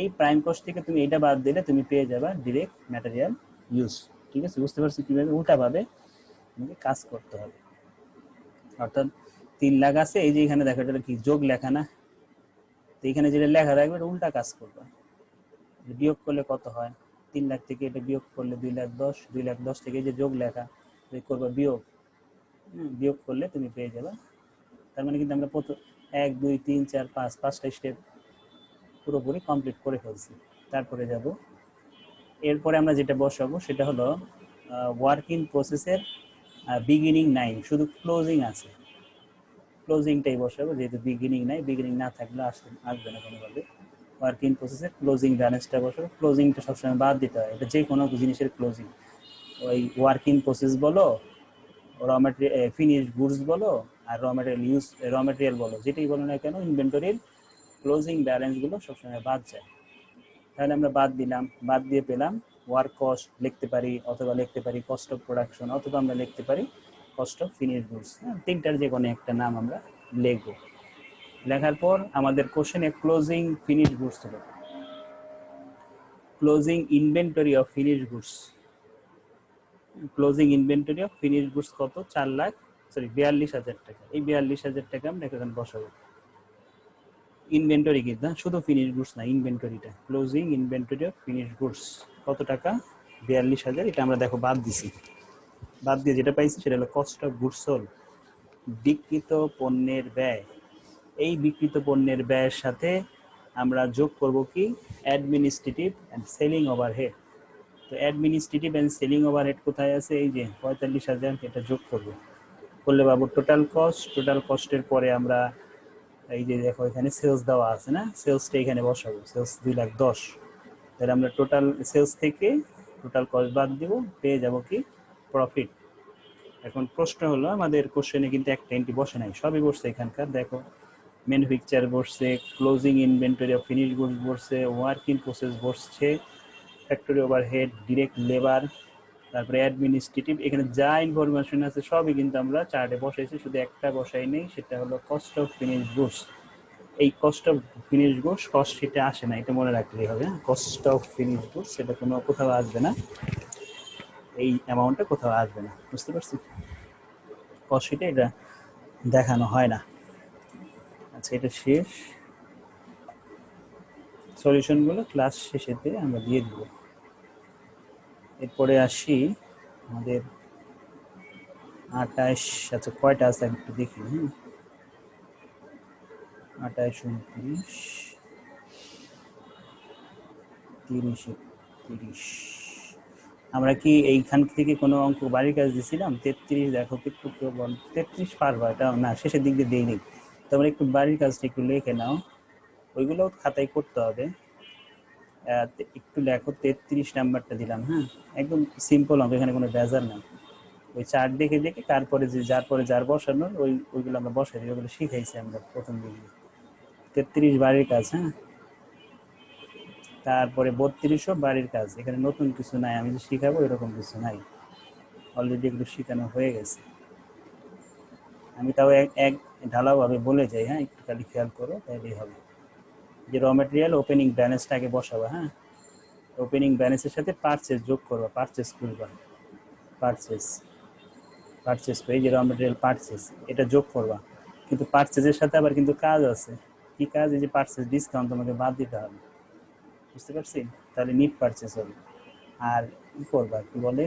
এই প্রাইম কস্ট থেকে তুমি এটা বাদ দিলে তুমি পেয়ে যাবা ডিরেক্ট ম্যাটেরিয়াল ইউজ। ঠিক আছে, বুঝতে পারছি কিভাবে উল্টাভাবে তোমাকে কাজ করতে হবে। অর্থাৎ 3 লাখ আছে, এই যে এখানে দেখো এটা কি যোগ লেখা না, তো এখানে যেটা লেখা থাকবে এটা উল্টা কাজ করবে। বিয়োগ করলে কত হয়? 3 লাখ থেকে এটা বিয়োগ করলে 2,10,000, 2,10,000 থেকে যে যোগ লেখা করবে বিয়োগ, বিয়োগ করলে তুমি পেয়ে যাবে। তার মানে কিন্তু আমরা প্রথম 1 2 3 4 5 5টা স্টেপ পুরোপুরি কমপ্লিট করে ফেলছি। তারপরে যাব, এরপরে আমরা যেটা বসাবো সেটা হলো ওয়ার্ক ইন প্রসেসের বিগিনিং নাই, শুধু ক্লোজিং আছে, ক্লোজিংটাই বসাবো, যেহেতু বিগিনিং নাই, বিগিনিং না থাকলে আসবে না কোনোভাবে। ওয়ার্ক ইন প্রসেসের ক্লোজিং ব্যালেন্সটা বসাবো। ক্লোজিংটা সবসময় বাদ দিতে হয়, এটা যে কোনো জিনিসের ক্লোজিং, ওই ওয়ার্ক ইন প্রসেস বলো, র ম্যাটেরিয়াল ফিনিশ গুডস বলো, আর র ম্যাটেরিয়াল বলো, যেটাই বলো না কেন, ইনভেন্টরির ক্লোজিং ব্যালেন্সগুলো সবসময় বাদ যায়। তাহলে আমরা বাদ দিলাম, বাদ দিয়ে পেলাম ওয়ার্ক কস্ট লিখতে পারি, অথবা লিখতে পারি কস্ট অফ প্রোডাকশন, অথবা আমরা লিখতে পারি কস্ট অফ ফিনিশ গুডস। তিনটার যে কোনো একটা নাম আমরা লিখবো। লেখার পর আমাদের কোশ্চেনে ক্লোজিং ফিনিশ গুডস হলো, closing inventory of finish goods, closing inventory of finish goods কত? 42,000 টাকা। এই 42,000 টাকা আমরা এখানে বসাবো। ইনভেন্টরি কিন্তু শুধু ফিনিশ গুডস না, ইনভেন্টরিটা, closing inventory of finish goods কত টাকা? 42,000। এটা আমরা দেখো বাদ দিছি, বাদ দিয়ে যেটা পাইছি সেটা হলো কস্ট অফ গুডস সোল্ড, বিক্রিত পণ্যের ব্যয়। এই বিক্রিত পণ্যের ব্যয়ের সাথে আমরা যোগ করব কি? Administrative and selling overhead. তো অ্যাডমিনিস্ট্রেটিভ অ্যান্ড সেলিং ওভারহেড কোথায় আছে? এই যে 45,000, এটা যোগ করব, করলে পাবো টোটাল কস্ট। টোটাল কস্টের পরে আমরা এই যে দেখো এখানে সেলস দেওয়া আছে না, সেলসটা এখানে বসাবো, সেলস 2,10,000। তাহলে আমরা টোটাল সেলস থেকে টোটাল কস্ট বাদ দিব, পেয়ে যাব কি? প্রফিট। এখন প্রশ্ন হলো, আমাদের কোশ্চেনে কিন্তু একটা এন্ট্রি বসে নাই, সবই বসছে এখানকার। দেখো ম্যানুফ্যাকচার বসছে, closing inventory of finish goods বসছে, ওয়ার্ক ইন প্রসেস বসছে, ফ্যাক্টরি ওভারহেড, ডিরেক্ট লেবার, তারপরে অ্যাডমিনিস্ট্রেটিভ, এখানে যা ইনফরমেশন আছে সবই কিন্তু আমরা চার্টে বসাইছি, শুধু একটা বসাই নেই, সেটা হলো কস্ট অফ ফিনিশ গুডস। এই cost of finish goods cost শিটে আসে না, এটা মনে রাখলেই হবে। কস্ট অফ ফিনিশ গুডস সেটা কোনো কোথাও আসবে না, এই অ্যামাউন্টটা কোথাও আসবে না, বুঝতে পারছি? কস্ট শিটে এটা দেখানো হয় না। আচ্ছা, এটা শেষ। সলিউশনগুলো ক্লাস শেষেতে আমরা দিয়ে দিব। এরপরে আসি আমাদের 28। আচ্ছা, কয়টা আছে একটু দেখি। 28, 29, 30, 31। আমরা কি এইখান থেকে কোনো অঙ্ক বাড়ির কাজ দিছিলাম? 33 দেখো, একটু কেউ বল 33 পারবা? এটা না, শেষের দিক দিয়ে দিইনি। তোমরা একটু বাড়ির কাজটা একটু লিখে নাও, ওইগুলো খাতায় করতে হবে। একটু লেখো, 33 নাম্বারটা দিলাম। হ্যাঁ, একদম সিম্পল অঙ্ক, এখানে কোনো বেজার নাই। ওই চার্ট দেখে দেখে তারপরে যে যার পরে যার বসানোর ওইগুলো আমরা বসাই দিই, ওগুলো শিখাইছি আমরা প্রথম দিকে। 33 বাড়ির কাজ। হ্যাঁ, তারপরে 32ও বাড়ির কাজ। এখানে নতুন কিছু নাই, আমি যে শিখাবো এরকম কিছু নাই, অলরেডি এগুলো শেখানো হয়ে গেছে। আমি তাও এক ঢালাওভাবে বলে যাই। হ্যাঁ, একটু খালি খেয়াল করো, তাইলেই হবে। যে র ম্যাটেরিয়াল ওপেনিং ব্যালেন্সটা আগে বসাবো। হ্যাঁ, ওপেনিং ব্যালেন্সের সাথে পারচেস যোগ করবা, পারচেস করবা, পারচেস পারচেস করে যে র ম্যাটেরিয়াল পারচেস, এটা যোগ করবা। কিন্তু পারচেসের সাথে আবার কিন্তু কাজ আছে। কি কাজ? এই যে পারচেস ডিসকাউন্ট তোমাকে বাদ দিতে হবে, বুঝতে পারছি? তাহলে নিট পারচেস হবে। আর কি করবা, কি বলে,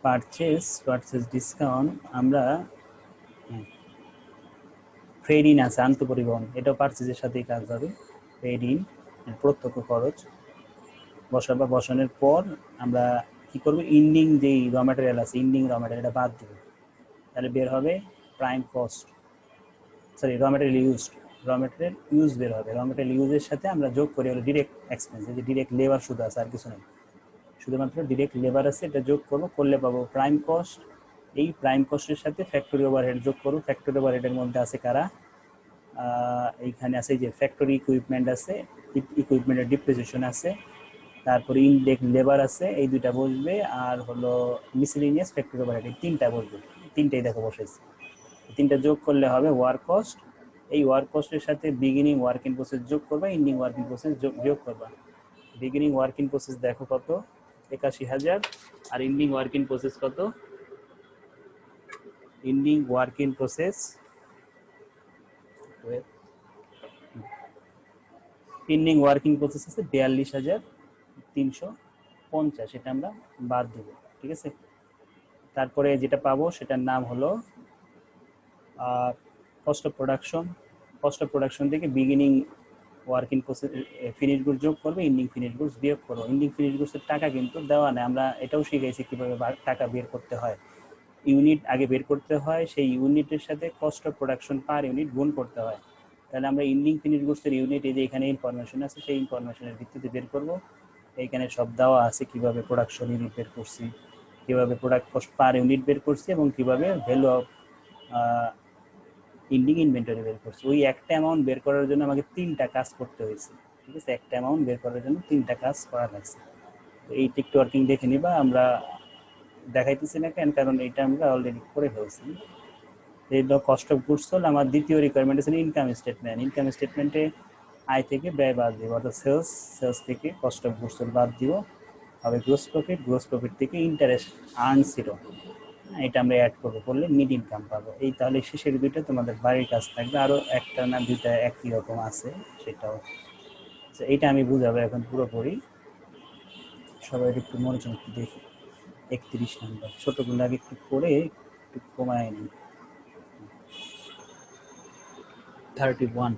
পারচেস ডিসকাউন্ট আমরা ট্রেড ইন আছে, আন্তঃপরিবহন, এটাও পারচেসের সাথেই কাজ হবে। ট্রেড ইন প্রত্যক্ষ খরচ বসাবা। বসানোর পর আমরা কি করব, ইন্ডিং যেই র ম্যাটেরিয়াল আছে, ইন্ডিং র ম্যাটেরিয়াল এটা বাদ দিব। তাহলে বের হবে প্রাইম কস্ট, সরি র ম্যাটেরিয়াল ইউজড, র ম্যাটেরিয়াল ইউজ বের হবে। র ম্যাটেরিয়াল ইউজের সাথে আমরা যোগ করি হলো ডিরেক্ট এক্সপেন্স, যে ডিরেক্ট লেবার শুধু আছে, আর কিছু নেই, শুধুমাত্র ডিরেক্ট লেবার আছে, এটা যোগ করবো, করলে পাবো প্রাইম কস্ট। এই প্রাইম কস্টের সাথে ফ্যাক্টরি ওভারহেড যোগ করবো। ফ্যাক্টরি ওভারহেডের মধ্যে আছে কারা? এইখানে আছে যে ফ্যাক্টরি ইকুইপমেন্ট আছে, ইকুইপমেন্টের ডিপ্রিসিয়েশন আছে, তারপরে ইনডেক্ট লেবার আছে, এই দুইটা বসবে। আর হলো মিসেলিনিয়াস ফ্যাক্টরি ওভারহেড, এই তিনটা বসবে। তিনটাই দেখো বসেছে। তিনটা যোগ করলে হবে ওয়ার্ক কস্ট। এই ওয়ার্ক কস্টের সাথে বিগিনিং ওয়ার্ক ইন প্রসেস যোগ করবা, এন্ডিং ওয়ার্ক ইন প্রসেস যোগ করবা। বিগিনিং ওয়ার্ক ইন প্রসেস দেখো কত, 81,000। আর এন্ডিং ওয়ার্ক ইন প্রসেস কত? Ending work in process pending working process আছে 42,350, এটা আমরা বাদ দেব। ঠিক আছে, তারপরে যেটা পাবো সেটার নাম হলো cost of production. Cost of production থেকে beginning working process finish goods যোগ করবে, এন্ডিং ফিনিশ গুডস বিয়োগ করো। এন্ডিং ফিনিশ গুডসের টাকা কিন্তু দেওয়া নেই, আমরা এটাও শিখাইছি কীভাবে টাকা বের করতে হয়। ইউনিট আগে বের করতে হয়, সেই ইউনিটের সাথে cost of production per unit গুণ করতে হয়। তাহলে আমরা এন্ডিং ফিনিশ গুডসের ইউনিট, এই যে এখানে ইনফরমেশন আছে, সেই ইনফরমেশনের ভিত্তিতে বের করব। এইখানে সব দেওয়া আছে, কিভাবে প্রোডাকশন ইউনিট বের করছি, কিভাবে প্রোডাক্ট কস্ট পার ইউনিট বের করছি, এবং কিভাবে ভ্যালু অফ এন্ডিং ইনভেন্টরি বের করছি। ওই একটা অ্যামাউন্ট বের করার জন্য আমাকে 3টা কাজ করতে হয়েছে। ঠিক আছে, একটা অ্যামাউন্ট বের করার জন্য 3টা কাজ করা লাগছে। তো এই টিক ওয়ার্কিং দেখে নিবা, আমরা দেখাইতেছি না কেন, কারণ এইটা আমরা অলরেডি করে ফেলছি। এই কস্ট অফ গুডস সোল্ড। আমার দ্বিতীয় রিকোয়ারমেন্ট আছে ইনকাম স্টেটমেন্ট। ইনকাম স্টেটমেন্টে আয় থেকে ব্যয় বাদ দিব, অর্থাৎ সেলস থেকে কস্ট অফ গুডস সোল্ড বাদ দিব, হবে গ্রোস প্রফিট। গ্রোস প্রফিট থেকে ইন্টারেস্ট আর্ন ছিল, এটা আমরা অ্যাড করবো, করলে মিড ইনকাম পাবো। এই তাহলে শেষের দুইটা তোমাদের বাড়ির কাজ থাকবে, আরও একটা না দুইটা একই রকম আছে, সেটাও এইটা আমি বুঝাবো এখন পুরোপুরি। সবাই একটু মনোযোগ দেখি। 31 নম্বর, ছোটগুলো আগে একটু করে একটু কমায় নিই। 31,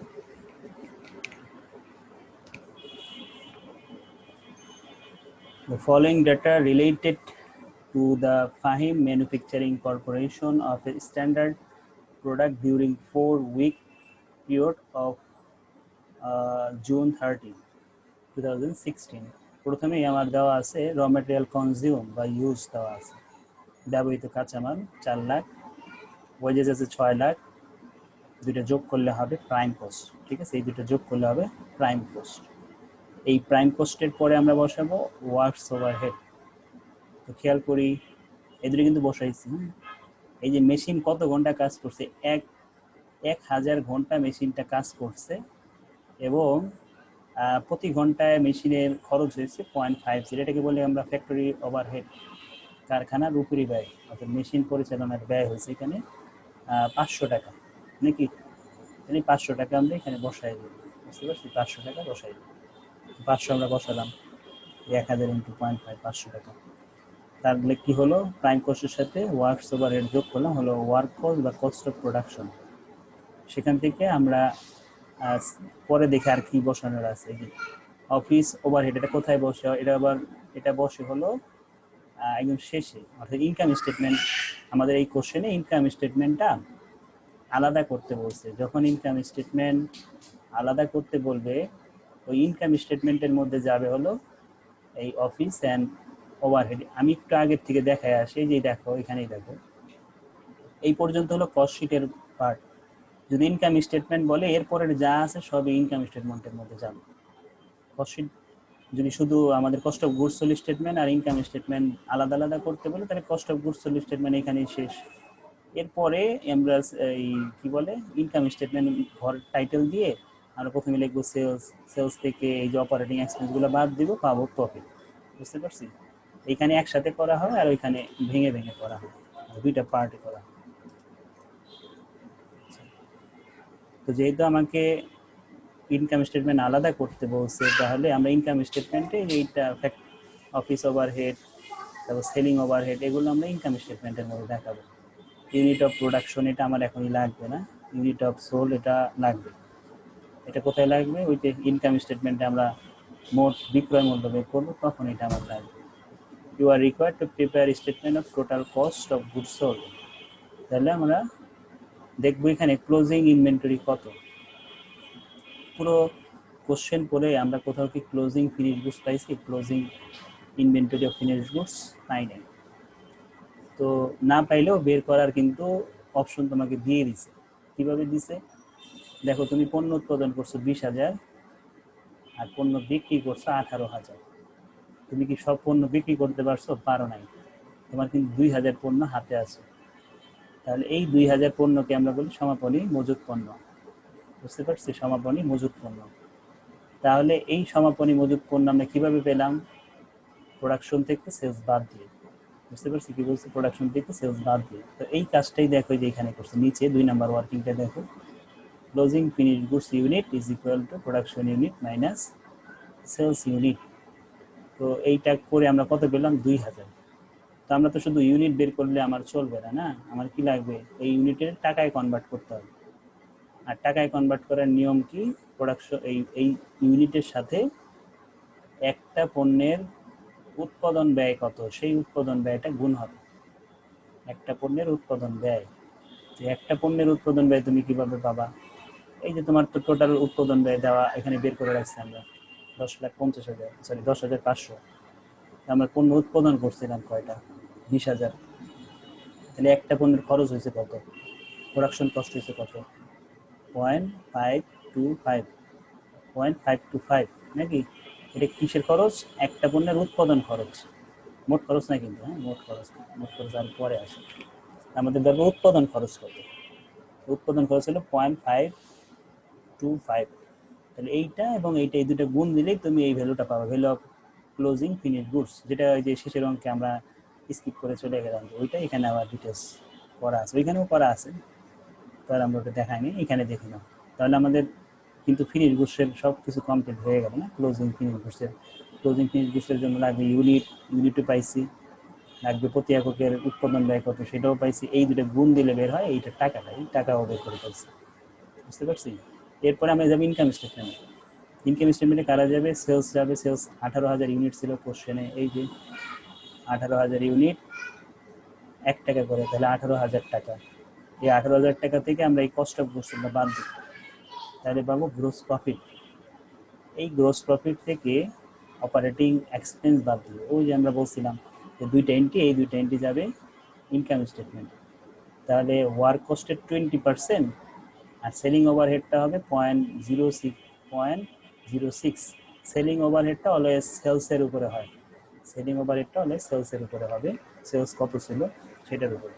the following data related to the Fahim Manufacturing Corporation of a standard product during 4-week period of June 30, 2016. প্রথমেই আমার দেওয়া আছে র ম্যাটেরিয়াল কনজিউম বা ইউজ দেওয়া আছে, ব্যবহৃত কাঁচামাল 4 লাখ, ওয়েজেস আছে 6 লাখ, দুইটা যোগ করলে হবে প্রাইম কস্ট। ঠিক আছে, এই দুটো যোগ করলে হবে প্রাইম কস্ট। এই প্রাইম কস্টের পরে আমরা বসাবো ওয়ার্কস ওভারহেড। তো খেয়াল করি, এই দুটো কিন্তু বসাইছি। এই যে মেশিন কত ঘন্টা কাজ করছে, 1000 ঘন্টা মেশিনটা কাজ করছে, এবং প্রতি ঘন্টায় মেশিনের খরচ হয়েছে 0.50। এটাকে বলে আমরা ফ্যাক্টরি ওভারহেড, কারখানার উপরি ব্যয়, অর্থাৎ মেশিন পরিচালনার ব্যয় হয়েছে এখানে 500 টাকা। নাকি? মানে 500 টাকা আমরা এখানে বসাই দিই, বুঝতে পারছি? 500 টাকা বসাই দিই, 500 আমরা বসালাম, 1000 ইন্টু 0.5, 500 টাকা। তাহলে কি হলো, প্রাইম কস্টের সাথে ওয়ার্কস ওভারহেড যোগ করলাম, হলো ওয়ার্ক কস্ট বা কস্ট অফ প্রোডাকশন। সেখান থেকে আমরা পরে দেখে আর কি বসানোর আছে। অফিস ওভারহেড এটা কোথায় বসে, এটা আবার এটা বসে হলো একদম শেষে, অর্থাৎ ইনকাম স্টেটমেন্ট। আমাদের এই কোশ্চেনে ইনকাম স্টেটমেন্টটা আলাদা করতে বলছে। যখন ইনকাম স্টেটমেন্ট আলাদা করতে বলবে, ওই ইনকাম স্টেটমেন্টের মধ্যে যাবে হলো এই অফিস অ্যান্ড ওভারহেড। আমি একটু আগের থেকে দেখায় আসি, যে দেখো এখানেই দেখো, এই পর্যন্ত হলো কস্ট শিটের পার্ট। যদি ইনকাম স্টেটমেন্ট বলে, এরপরের যা আছে সবই ইনকাম স্টেটমেন্টের মধ্যে যাবে। কস্ট শিট যদি শুধু আমাদের cost of goods sold statement আর ইনকাম স্টেটমেন্ট আলাদা আলাদা করতে বলে, তাহলে cost of goods sold statement এখানেই শেষ। এরপরে আমরা এই কি বলে ইনকাম স্টেটমেন্ট ঘর টাইটেল দিয়ে আমরা প্রথমে লিখবো সেলস, সেলস থেকে এই যে অপারেটিং এক্সপেন্সগুলো বাদ দিব, পাবো প্রফিট। বুঝতে পারছি? এখানে একসাথে করা হয় আর ওইখানে ভেঙে ভেঙে করা হয়, দুইটা পার্টে করা হয়। তো যেহেতু আমাকে ইনকাম স্টেটমেন্ট আলাদা করতে বলছে, তাহলে আমরা ইনকাম স্টেটমেন্টে এইটা অফিস ওভারহেড, তারপর সেলিং ওভারহেড, এগুলো আমরা ইনকাম স্টেটমেন্টের মধ্যে দেখাবো। ইউনিট অফ প্রোডাকশন এটা আমার এখনই লাগবে না, ইউনিট অফ সোল এটা লাগবে। এটা কোথায় লাগবে? ওই যে ইনকাম স্টেটমেন্টে আমরা মোট বিক্রয় মূল্য বের করবো, তখন এটা আমার লাগবে। You are required to prepare statement of total cost of goods sold. তাহলে আমরা দেখবো এখানে ক্লোজিং ইনভেন্টরি কত। পুরো কোশ্চেন পরে আমরা কোথাও কি ক্লোজিং ফিনিশ গুডস পাইছি? Closing inventory of finish goods পাই নাই। তো না পাইলেও বের করার কিন্তু অপশন তোমাকে দিয়ে দিছে। কিভাবে দিছে দেখো, তুমি পণ্য উৎপাদন করছো 20,000 আর পণ্য বিক্রি করছো 18,000। তুমি কি সব পণ্য বিক্রি করতে পারছো? পারো নাই। তোমার কিন্তু 2,000 পণ্য হাতে আছে। তাহলে এই 2,000 পণ্যকে আমরা বলি সমাপনী মজুত পণ্য। বুঝতে পারছি? সমাপনী মজুত পণ্য। তাহলে এই সমাপনী মজুত পণ্য আমরা কিভাবে পেলাম? প্রোডাকশন থেকে সেলস বাদ দিয়ে। বুঝতে পারছি কি বলছি? প্রোডাকশন থেকে সেলস বাদ দিয়ে। তো এই কাজটাই দেখো যে এখানে করছে, নিচে 2 নাম্বার ওয়ার্কিংটা দেখো, closing finish goods unit is equal to production unit minus sales unit. তো এইটা করে আমরা কত পেলাম? 2,000। তো আমরা তো শুধু ইউনিট বের করলে আমার চলবে না, না, আমার কি লাগবে? এই ইউনিটের টাকায় কনভার্ট করতে হবে। আর টাকায় কনভার্ট করার নিয়ম কি? প্রোডাকশন এই ইউনিটের সাথে একটা পণ্যের উৎপাদন ব্যয় কত, সেই উৎপাদন ব্যয়টা গুণ হবে। একটা পণ্যের উৎপাদন ব্যয়, একটা পণ্যের উৎপাদন ব্যয় তুমি কিভাবে পাবা? এই যে তোমার তো টোটাল উৎপাদন ব্যয় দেওয়া এখানে বের করে রাখছি আমরা, 10,50,000, সরি 10,500। আমরা পণ্য উৎপাদন করছিলাম কয়টা? 20,000। তাহলে একটা পণ্যের খরচ হয়েছে কত? প্রোডাকশন কস্ট হয়েছে কত? 0.525, 0.525 নাকি? এটা কিসের খরচ? একটা পণ্যের উৎপাদন খরচ, মোট খরচ না কিন্তু। হ্যাঁ, মোট খরচ, মোট খরচ আর পরে আসে। আমাদের ধরবো উৎপাদন খরচ কত? উৎপাদন খরচ হলো 0.525। তাহলে এইটা এবং এইটা, এই দুটো গুণ দিলেই তুমি এই ভ্যালুটা পাবে, value of closing finish goods, যেটা ওই যে শেষের অঙ্কে আমরা স্কিপ করে চলে গেলাম, ওইটা এখানে আবার ডিটেলস করা আছে, ওইখানেও করা আছে, তাহলে আমরা ওটা দেখাইনি, এখানে দেখে নাও। তাহলে আমাদের কিন্তু ফিনিশ গুডসের সব কিছু কমপ্লিট হয়ে গেল না? ক্লোজিং ফিনিশ গুডসের, ক্লোজিং ফিনিশ গুডসের জন্য লাগবে ইউনিট, ইউনিটও পাইছি, লাগবে প্রতি এককের উৎপাদন ব্যয় কত, সেটাও পাইছি। এই দুটো গুণ দিলে বের হয় এইটা টাকাটা, এই টাকাও বের করে পাইছি। বুঝতে পারছি? এরপরে আমরা যাবো ইনকাম স্টেটমেন্টে। ইনকাম স্টেটমেন্টে কারা যাবে? সেলস যাবে। সেলস 18,000 ইউনিট ছিল কোশ্চেনে, এই যে 18,000 ইউনিট, 1 টাকা করে, তাহলে 18,000 টাকা। এই 18,000 টাকা থেকে আমরা এই কস্ট অফ গুডস বাদ দিই, তাহলে পাবো গ্রোস প্রফিট। এই গ্রোস প্রফিট থেকে অপারেটিং এক্সপেন্স বাদ দিই। ওই যে আমরা বলছিলাম যে দুইটা এন্ট্রি, এই দুইটা এন্ট্রি যাবে ইনকাম স্টেটমেন্ট। তাহলে ওয়ার্ক কস্টের 20% আর সেলিং ওভারহেডটা হবে 0.06। সেলিং ওভারহেডটা অলওয়েজ সেলসের উপরে হয়, সেলিং ওভারহেডটা অলওয়েজ সেলসের উপরে হবে। সেলস কত ছিল সেটার উপরে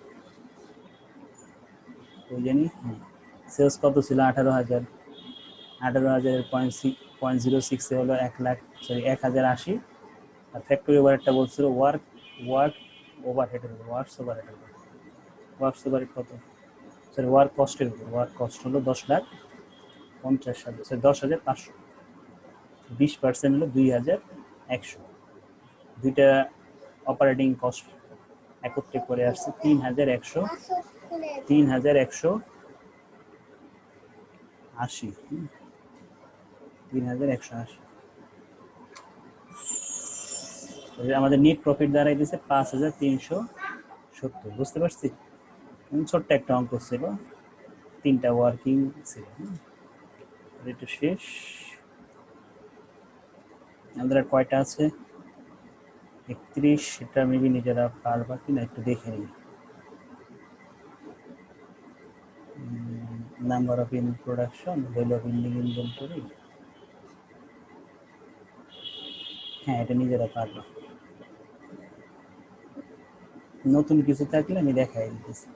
ওই জানি। সেলস কত ছিল? 18,000। 18,000 0.06 হলো 1,00,000, সরি 1,080। আর ফ্যাক্টরি ওভারহেডটা বলছিল ওয়ার্ক ওভারহেডের উপর, ওয়ার্কস ওভারহেড কত? সরি ওয়ার্ক কস্টের উপর, ওয়ার্ক কস্ট হলো 10,50,000, সরি 10,500, 20% হলো 2,100। দুইটা অপারেটিং কস্ট একত্রে করে আসছে 3,180। 3,180। আমাদের নেট প্রফিট দাঁড়াইতেছে 5,370। বুঝতে পারছি? ছোট্ট একটা অঙ্ক ছিল, 3টা ওয়ার্কিং ছিল। এটা শেষ। আমাদের আর কয়টা আছে? 31। এটা মেবি নিজেরা পারবা কিনা একটু দেখে নিই। Number of in production, value of ending inventory. হ্যাঁ, এটা নিজেরা পারবা। নতুন কিছু থাকলে আমি দেখাই দিতেছি।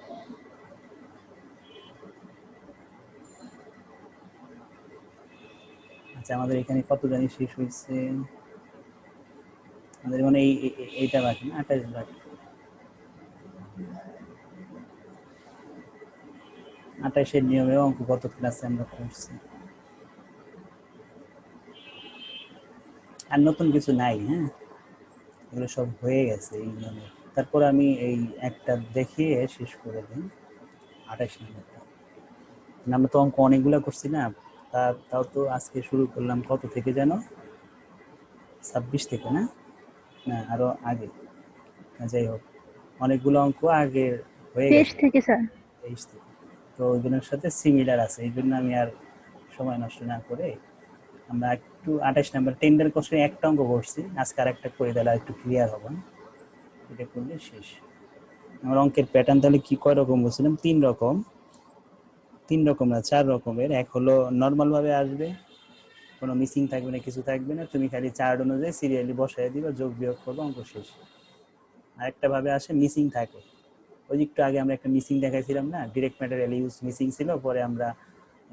আচ্ছা, আমাদের এখানে কত জানি শেষ হয়েছে? আমাদের মানে এইটা বাকি না, 28 বাকি। 28-এর নিয়মে অঙ্ক কত ক্লাসে আমরা করছি। আর নতুন কিছু নাই। হ্যাঁ, এগুলো সব হয়ে গেছে এই নিয়মে। তারপর আমি এই একটা দেখিয়ে শেষ করে দিই। 28 নম্বরটা আমরা তো অঙ্ক অনেকগুলো করছি না, তাও তো আজকে শুরু করলাম কত থেকে যেন, 26 থেকে না, না আরো আগে। যাই হোক, অনেকগুলো অঙ্ক আগে হয়ে গেছে। 23 থেকে স্যার। 23 থেকে। তো ওইগুলোর সাথে সিমিলার আছে, এই জন্য আমি আর সময় নষ্ট না করে আমরা একটু 28 নাম্বার টেন্ডার কোশ্চেন একটা অঙ্ক করছি, আজকে আর একটা করে দিলে একটু ক্লিয়ার হবে। এটা করলে শেষ। আমার অঙ্কের প্যাটার্ন তাহলে কি কয় রকম বলছিলাম? 3 রকম না 4 রকমের। এক হলো নর্মাল ভাবে আসবে, কোনো মিসিং থাকবে না, কিছু থাকবে না, তুমি খালি চার্ট অনুযায়ী সিরিয়ালি বসাই দিবা, যোগ বিয়োগ করবো, অঙ্ক শেষ। আরেকটা ভাবে আসে মিসিং থাকে, ওই একটু আগে আমরা একটা মিসিং দেখাইছিলাম না, ডিরেক্ট ম্যাটেরিয়াল ইউজ মিসিং ছিল, পরে আমরা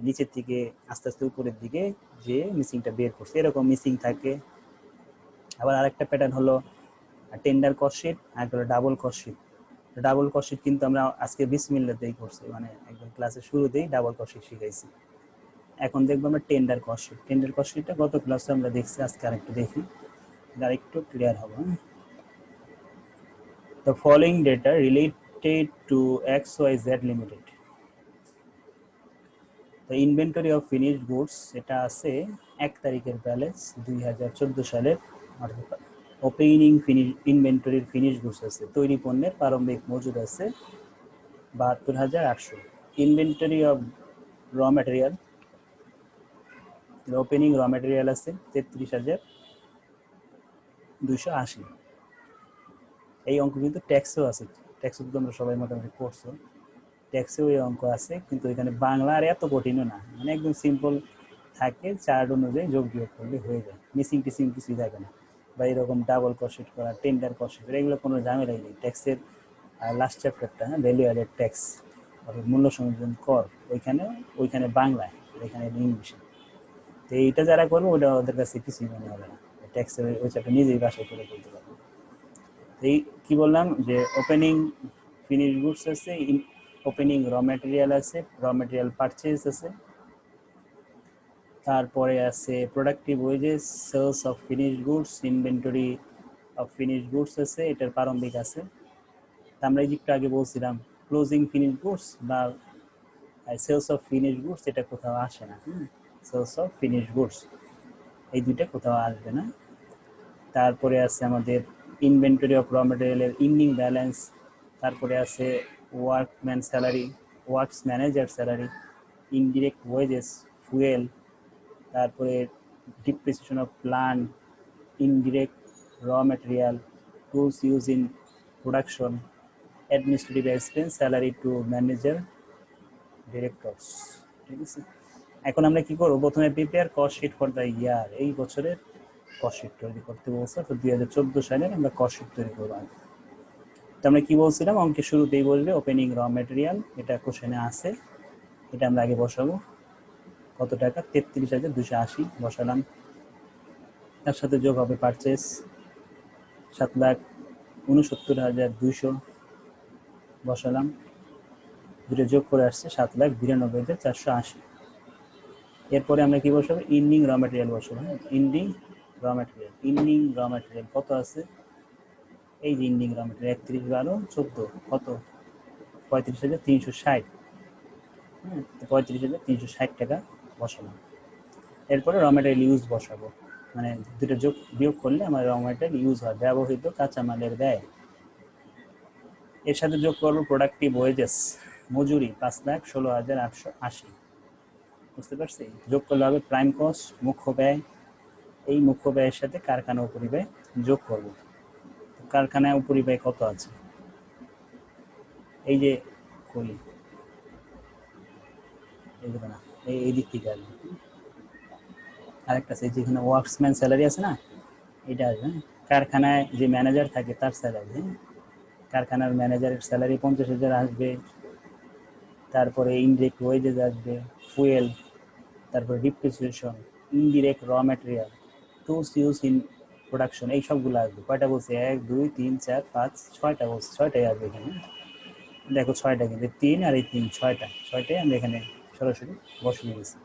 নিচের থেকে আস্তে আস্তে উপরের দিকে যে মিসিংটা বের করছি, এরকম মিসিং থাকে। আবার আরেকটা প্যাটার্ন হলো টেন্ডার কস্টশিট, আর হলো ডাবল কস্টশিট। ডাবল কস্টশিট কিন্তু আমরা আজকে বিসমিল্লাতেই করছি, মানে একদম ক্লাসের শুরুতেই ডাবল কস্টশিট শিখাইছি। এখন দেখবো আমরা টেন্ডার কস্টশিট। টেন্ডার কস্টশিটটা গত ক্লাসে আমরা দেখছি, আজকে আরেকটু দেখি, আর একটু ক্লিয়ার হবে। The following data related to XYZ Limited. The inventory of finished goods, এটা আছে 1 তারিখের ব্যালেন্স 2014 সালের। ওপেনিং ইনভেন্টরির ফিনিশ গুডস আছে, তৈরি পণ্যের প্রারম্ভিক মজুদ আছে 72,800। ইনভেন্টরি অফ র ম্যাটেরিয়াল, ওপেনিং র ম্যাটেরিয়াল আছে 33,280। এই অঙ্ক কিন্তু ট্যাক্সও আছে, ট্যাক্সও তো তোমরা সবাই মোটামুটি করছো, ট্যাক্সেও এই অঙ্ক আছে, কিন্তু এখানে বাংলা আর এত কঠিনও না, মানে একদম সিম্পল থাকে, চার্ট অনুযায়ী যোগ বিয়োগ করলে হয়ে যায়, মিসিং টিসিং কিছুই থাকে না। বা এরকম ডাবল কস্ট করা, টেন্ডার কস্ট করা, এগুলো কোনো ঝামেলাই নেই। ট্যাক্সের লাস্ট চ্যাপ্টারটা, হ্যাঁ, ভ্যালু অ্যাডেড ট্যাক্স, মূল্য সংযোজন কর, ওইখানে বাংলায়, এখানে ইংলিশে। তো এইটা যারা করবে ওটা ওদের কাছে কিছুই মনে হবে না, ট্যাক্সের ওই চ্যাপ্টার নিজেই বাসায় করে বলতে পারবে। এই কি বললাম যে ওপেনিং ফিনিশ গুডস আছে, ওপেনিং র ম্যাটেরিয়াল আছে, র ম্যাটেরিয়াল পারচেজ আছে, তারপরে আছে productive wages, sales of finish goods, inventory of finish goods আছে, এটার প্রারম্ভিক আছে। আমরা এই একটু আগে বলছিলাম ক্লোজিং ফিনিশ গুডস বা সেলস অফ ফিনিশ গুডস, এটা কোথাও আসে না। সেলস অফ ফিনিশ গুডস এই দুইটা কোথাও আসবে না। তারপরে আছে আমাদের ইনভেন্টরি অফ র ম্যাটেরিয়ালের ইন্ডিং ব্যালেন্স, তারপরে আছে workman salary, works manager salary, indirect wages, fuel, তারপরে depreciation of plant, indirect raw material, tools use in production, administrative expense, salary to manager, directors. ঠিক আছে, এখন আমরা কি করবো? প্রথমে prepare cost sheet for the year, এই বছরের কস্ট শিট তৈরি করতে বলছে, তো 2014 সালের আমরা কস্ট শিট তৈরি করবো। তো আমরা কি বলছিলাম, অঙ্কের শুরুতেই বলবে ওপেনিং র ম্যাটেরিয়াল, এটা কোশ্চেনে আছে, এটা আমরা আগে বসাবো। কত টাকা? 33,280 বসালাম। তার সাথে যোগ হবে পারচেস 7,69,200 বসালাম। দুটো যোগ করে আসছে 7,92,480। এরপরে আমরা কি বসাবো, ইন্ডিং র ম্যাটেরিয়াল বসাবো। ইন্ডিং র ম্যাটেরিয়াল, ইন্ডিং র ম্যাটেরিয়াল কত আছে, এই যে ইন্ডিং র ম্যাটেরিয়াল 31/12 14 কত 35,360। 35,360 টাকা বসাবো। এরপরে র ম্যাটেরিয়াল ইউজ বসাবো, মানে দুটো যোগ বিয়োগ করলে আমার র ম্যাটেরিয়াল ইউজ হয়, ব্যবহৃত কাঁচামালের ব্যয়। এর সাথে যোগ করবো প্রোডাক্টিভ ওয়েজেস, মজুরি 5,16,880। বুঝতে পারছি? যোগ করলে হবে প্রাইম কস্ট, মুখ্য ব্যয়। এই মুখ্য ব্যয়ের সাথে কারখানা উপরিব্যয় যোগ করব। কারখানায় উপরিব্যয় কত আছে, এই যে করি এইগুলো না, এই দিক থেকে আসবে। আরেকটা আছে যেখানে ওয়ার্কসম্যান স্যালারি আছে না, এটা আসবে। কারখানায় যে ম্যানেজার থাকে তার স্যালারি, কারখানার ম্যানেজারের স্যালারি 50,000 আসবে। তারপরে ইনডিরেক্ট ওয়েজেস আসবে, ফুয়েল, তারপরে depreciation, indirect raw material, tools use in production, এই সবগুলো আসবে। কয়টা বলছি, 1 2 3 4 5 6টা বলছি, 6টাই আসবে এখানে। দেখো 6টা, কিন্তু 3 আর এই 3 6টাই আমরা এখানে সরাসরি বসিয়ে দিয়েছি।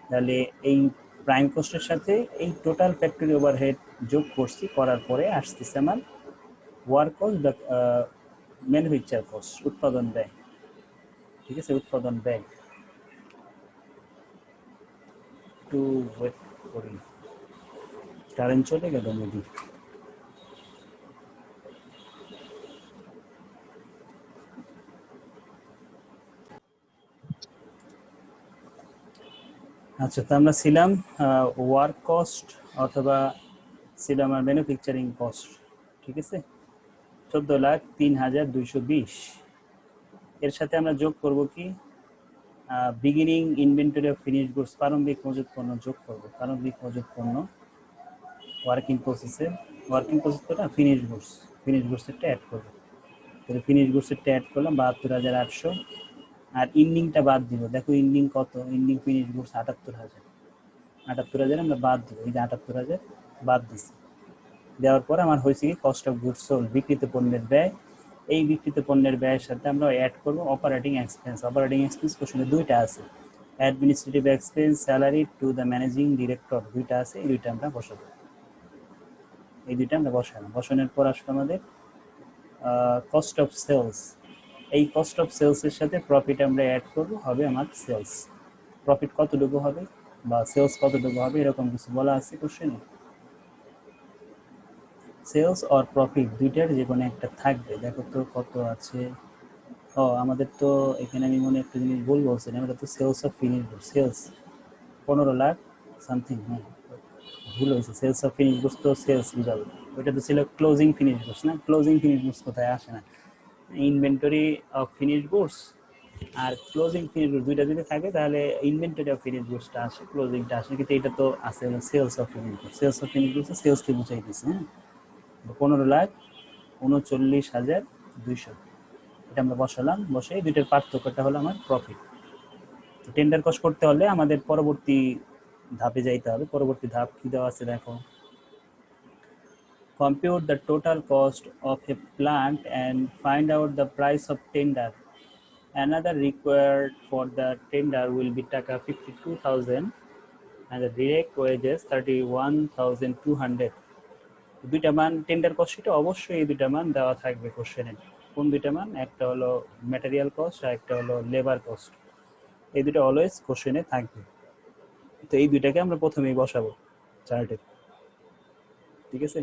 তাহলে এই প্রাইম কস্টের সাথে এই টোটাল ফ্যাক্টরি ওভারহেড যোগ করছি, করার পরে আসতেছে আমার ওয়ার্ক কস্ট বা ম্যানুফ্যাকচার কস্ট, উৎপাদন ব্যয়। ঠিক আছে, উৎপাদন ব্যয়। একটু ওয়েট করি, কারেন্ট চলে গেল মেবি। আচ্ছা, তো আমরা ছিলাম ওয়ার্ক কস্ট অথবা ছিল আমার ম্যানুফ্যাকচারিং কস্ট। ঠিক আছে, 14,03,220। এর সাথে আমরা যোগ করব কি, beginning inventory of finish goods, প্রারম্ভিক মজুত পণ্য যোগ করব। প্রারম্ভিক মজুত পণ্য ওয়ার্কিং প্রসেসের, ওয়ার্কিং প্রসেস তো না, ফিনিশ গুডস, ফিনিশ গুডসেরটা অ্যাড করব। তাহলে ফিনিশ গুডসেরটা অ্যাড করলাম 72,800। আর ইন্ডিংটা বাদ দিব। দেখো ইন্ডিং কত, ইন্ডিং ফিনিশ গুডস 78,000। 78,000 আমরা বাদ দিব, এই যে 78,000 বাদ দিচ্ছি। দেওয়ার পর আমার হয়েছে কি, কস্ট অফ গুডস সোল্ড, বিক্রিত পণ্যের ব্যয়। এই বিক্রিত পণ্যের ব্যয়ের সাথে আমরা অ্যাড করবো অপারেটিং এক্সপেন্স। অপারেটিং এক্সপেন্স কোশ্চেনে দুইটা আছে, administrative expense, salary to the managing director, দুইটা আছে। এই দুইটা আমরা বসাবো, এই দুইটা আমরা বসালাম। বসানোর পর আসলে আমাদের কস্ট অফ সেলস। এই কস্ট অফ সেলসের সাথে প্রফিট আমরা অ্যাড করবো, হবে আমার সেলস। প্রফিট কতটুকু হবে বা সেলস কতটুকু হবে এরকম কিছু বলা আছে কোশ্চেনে। সেলস আর প্রফিট দুইটার যে কোনো একটা থাকবে। দেখো তো কত আছে। ও আমাদের তো এখানে আমি মনে একটা জিনিস বলবো, আমরা তো sales of finish goods, sales 15 lakh something. হ্যাঁ, ভুল হয়েছে, সেলস অফ ফিনিশ গুডস তো সেলস বুঝাবে, ওইটা তো ছিল ক্লোজিং ফিনিশ গুডস না। ক্লোজিং ফিনিশ গুডস কোথায় আসে না, ইনভেন্টরি অফ ফিনিশ গুডস আর ক্লোজিং ফিনিশ গুডস দুইটা যদি থাকে তাহলে ইনভেন্টরি অফ ফিনিশ গুডসটা আসে, ক্লোজিংটা আসে। কিন্তু এটা তো আছে sales of finish goods, sales of finish goods সেলসকে বুঝাই দিচ্ছে। হ্যাঁ, 15,39,200 এটা আমরা বসালাম। বসে দুইটার পার্থক্যটা হলো আমার প্রফিট। তো টেন্ডার কস্ট করতে হলে আমাদের পরবর্তী ধাপে যাইতে হবে। পরবর্তী ধাপ কি দেওয়া আছে দেখো, compute the total cost of a plant and find out the price of tender. Another required for the tender will be taka 52,000 and the direct wages 31,200. দুইটা মান টেন্ডার কস্ট শিটে অবশ্যই এই দুইটা মান দেওয়া থাকবে কোশ্চেনে। কোন দুইটা মান, একটা হলো ম্যাটেরিয়াল কস্ট আর একটা হলো লেবার কস্ট। এই দুটো অলওয়েজ কোশ্চেনে থাকবে। তো এই দুইটাকে আমরা প্রথমেই বসাবো চার্টে। ঠিক আছে,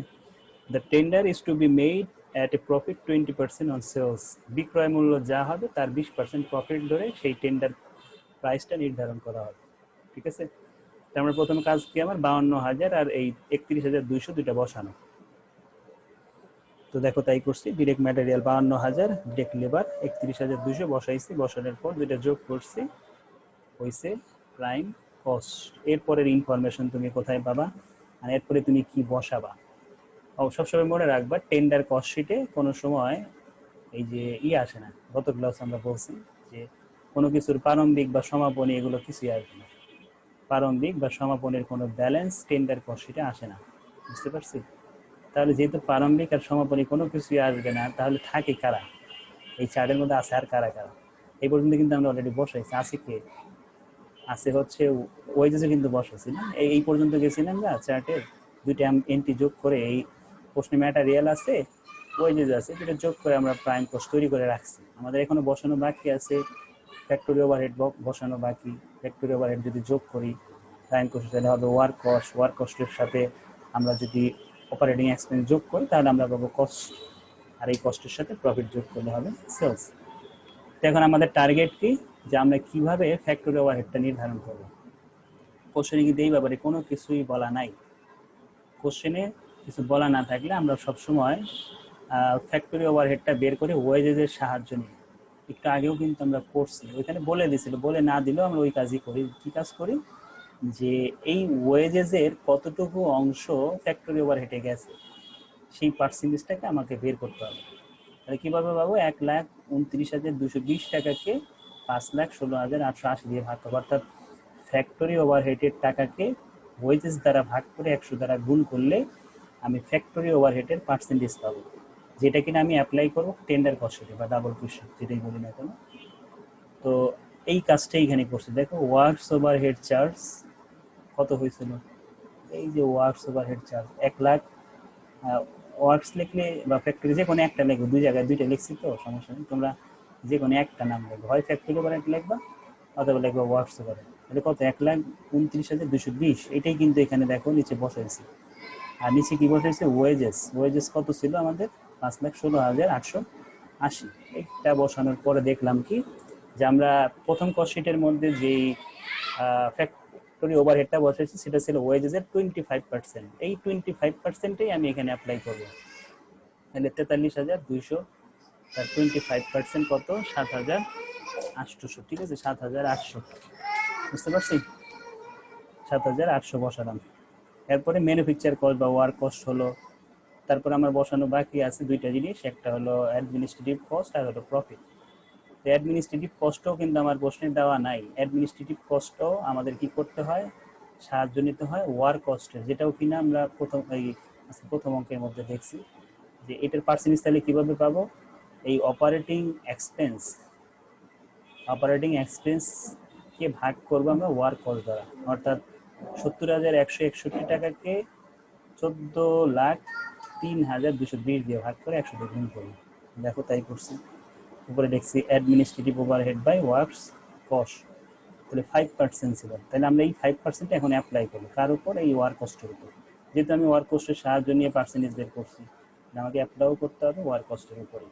the tender is to be made at a profit 20% on sales. বিক্রয় মূল্য যা হবে তার 20% প্রফিট ধরে সেই টেন্ডার প্রাইসটা নির্ধারণ করা হবে। ঠিক আছে, তো আমরা প্রথম কাজ কি, আমার 52,000 আর এই 31,200 দুইটা বসানো। তো দেখো তাই করছি, ডিরেক্ট ম্যাটেরিয়াল 52,000, ডিরেক্ট লেবার 31,200 বসাইছি। বসানোর পর দুইটা যোগ করছি, হয়েছে প্রাইম কস্ট। এরপরের ইনফরমেশন তুমি কোথায় পাবা আর এরপরে তুমি কি বসাবা। সবসময় মনে রাখবা, টেন্ডার কস্ট শিটে কোনো সময় এই যে আসে না। গত ক্লাস আমরা বলছি যে কোনো কিছুর প্রারম্ভিক বা সমাপনী এগুলো কিছুই আসবে না। প্রারম্ভিক বা সমাপনের কোনো ব্যালেন্স টেন্ডার কস্ট শিটে আসে না। বুঝতে পারছি? তাহলে যেহেতু প্রারম্ভিক আর সমাপনী কোনো কিছুই আসবে না, তাহলে থাকে কারা এই চার্টের মধ্যে আছে আর কারা কারা? এই পর্যন্ত কিন্তু আমরা অলরেডি বসাইছি। আছে কে আছে হচ্ছে ওয়েজেসে কিন্তু বসাইছি না, এই পর্যন্ত গেছি না আমরা চার্টের। দুইটা এন্ট্রি যোগ করে এই প্রশ্নে ম্যাটেরিয়াল আছে, ওয়েজেস আছে, দুটো যোগ করে আমরা প্রাইম কস্ট তৈরি করে রাখছি। আমাদের এখনো বসানো বাকি আছে ফ্যাক্টরি ওভারহেড বসানো বাকি। ফ্যাক্টরি ওভারহেড যদি যোগ করি প্রাইম কস্ট, তাহলে হবে ওয়ার্ক কস্ট। ওয়ার্ক কস্টের সাথে আমরা যদি অপারেটিং এক্সপেন্স যোগ করি তাহলে আমরা পাবো কস্ট, আর এই কস্টের সাথে প্রফিট যোগ করলে হবে সেলস। এখন আমাদের টার্গেট কি, যে আমরা কিভাবে ফ্যাক্টরি ওভারহেডটা নির্ধারণ করব। কোশ্চেনে কিন্তু এই ব্যাপারে কোনো কিছুই বলা নাই। কোশ্চেনে কিছু বলা না থাকলে আমরা সবসময় ফ্যাক্টরি ওভারহেডটা বের করে ওয়েজেসের সাহায্য নিই। একটু আগেও কিন্তু আমরা করছি, ওইখানে বলে দিয়েছিল, বলে না দিলেও আমরা ওই কাজই করি। কী কাজ করি, যে এই ওয়েজেসের কতটুকু অংশ ফ্যাক্টরি ওভারহেডে গেছে সেই পার্সেন্টেজটাকে আমাকে বের করতে হবে। তাহলে কীভাবে পাবো, 1,29,220 টাকাকে 5,16,880 দিয়ে ভাগ করবো, অর্থাৎ ফ্যাক্টরি ওভারহেডের টাকাকে ওয়েজেস দ্বারা ভাগ করে 100 দ্বারা গুণ করলে আমি ফ্যাক্টরি ওভারহেডের পার্সেন্টেজ পাবো, যেটা কিনা আমি অ্যাপ্লাই করবো টেন্ডার কস্টে বা ডাবল কুশন যেটাই বলি না কেন। তো এই কাজটাই এখানে করছি। দেখো ওয়ার্কস ওভারহেড চার্জ কত হয়েছিল, এই যে ওয়ার্কস ওভারহেড চার্জ 1,00,000। ওয়ার্কস লিখলে বা ফ্যাক্টরি যে কোনো একটা লিখবো, দুই জায়গায় দুইটা লিখছি তো সমস্যা নেই, তোমরা যে কোনো একটা নাম লিখবো, হয় ফ্যাক্টরি ওভারহেড লিখবা অথবা লিখবো ওয়ার্কস ওভারহেড। তাহলে কত, 1,29,220, এটাই কিন্তু এখানে দেখো নিচে বসাইছি। আর নিচে কি বসাইছে, ওয়েজেস। ওয়েজেস কত ছিল আমাদের, 5,16,880। এটা বসানোর পরে দেখলাম কি, যে আমরা প্রথম কস্ট শিটের মধ্যে যেই ফ্যাক্টরি ওভারহেডটা বসাইছি সেটা ছিল ওয়েজেসের 25%। এই 25%ই আমি এখানে অ্যাপ্লাই করবো। তাহলে 43,200, তার 25% কত, 7,800। ঠিক আছে, 7,800, বুঝতে পারছি, 7,800 বসালাম। এরপরে ম্যানুফ্যাকচার কস্ট বা ওয়ার্ক কস্ট হলো। তারপরে আমার বসানো বাকি আছে দুইটা জিনিস, একটা হলো অ্যাডমিনিস্ট্রেটিভ কস্ট আর হলো প্রফিট। তো অ্যাডমিনিস্ট্রেটিভ কস্টও কিন্তু আমার প্রশ্নে দেওয়া নাই। অ্যাডমিনিস্ট্রেটিভ কস্টও আমাদের কি করতে হয়, সাহায্য নিতে হয় ওয়ার্ক কস্টের, যেটাও কিনা আমরা প্রথম অঙ্কের মধ্যে দেখছি। যে এটার পার্সেন্টেজ তাহলে কীভাবে পাবো, এই অপারেটিং এক্সপেন্সকে ভাগ করবো আমরা ওয়ার্ক কস্ট দ্বারা, অর্থাৎ 70,161 টাকাকে 14,03,220 দিয়ে ভাগ করে 100 দিয়ে গুণ করবো। দেখো তাই করছি। উপরে দেখছি administrative overhead by works cost, তাহলে 5% ছিল। তাহলে আমরা এই 5% এখন অ্যাপ্লাই করি কার উপর, এই ওয়ার্ক কস্টের উপর। যেহেতু আমি ওয়ার্ক কস্টের সাহায্য নিয়ে পার্সেন্টেজ বের করছি, আমাকে অ্যাপ্লাইও করতে হবে ওয়ার্ক কস্টের উপরে।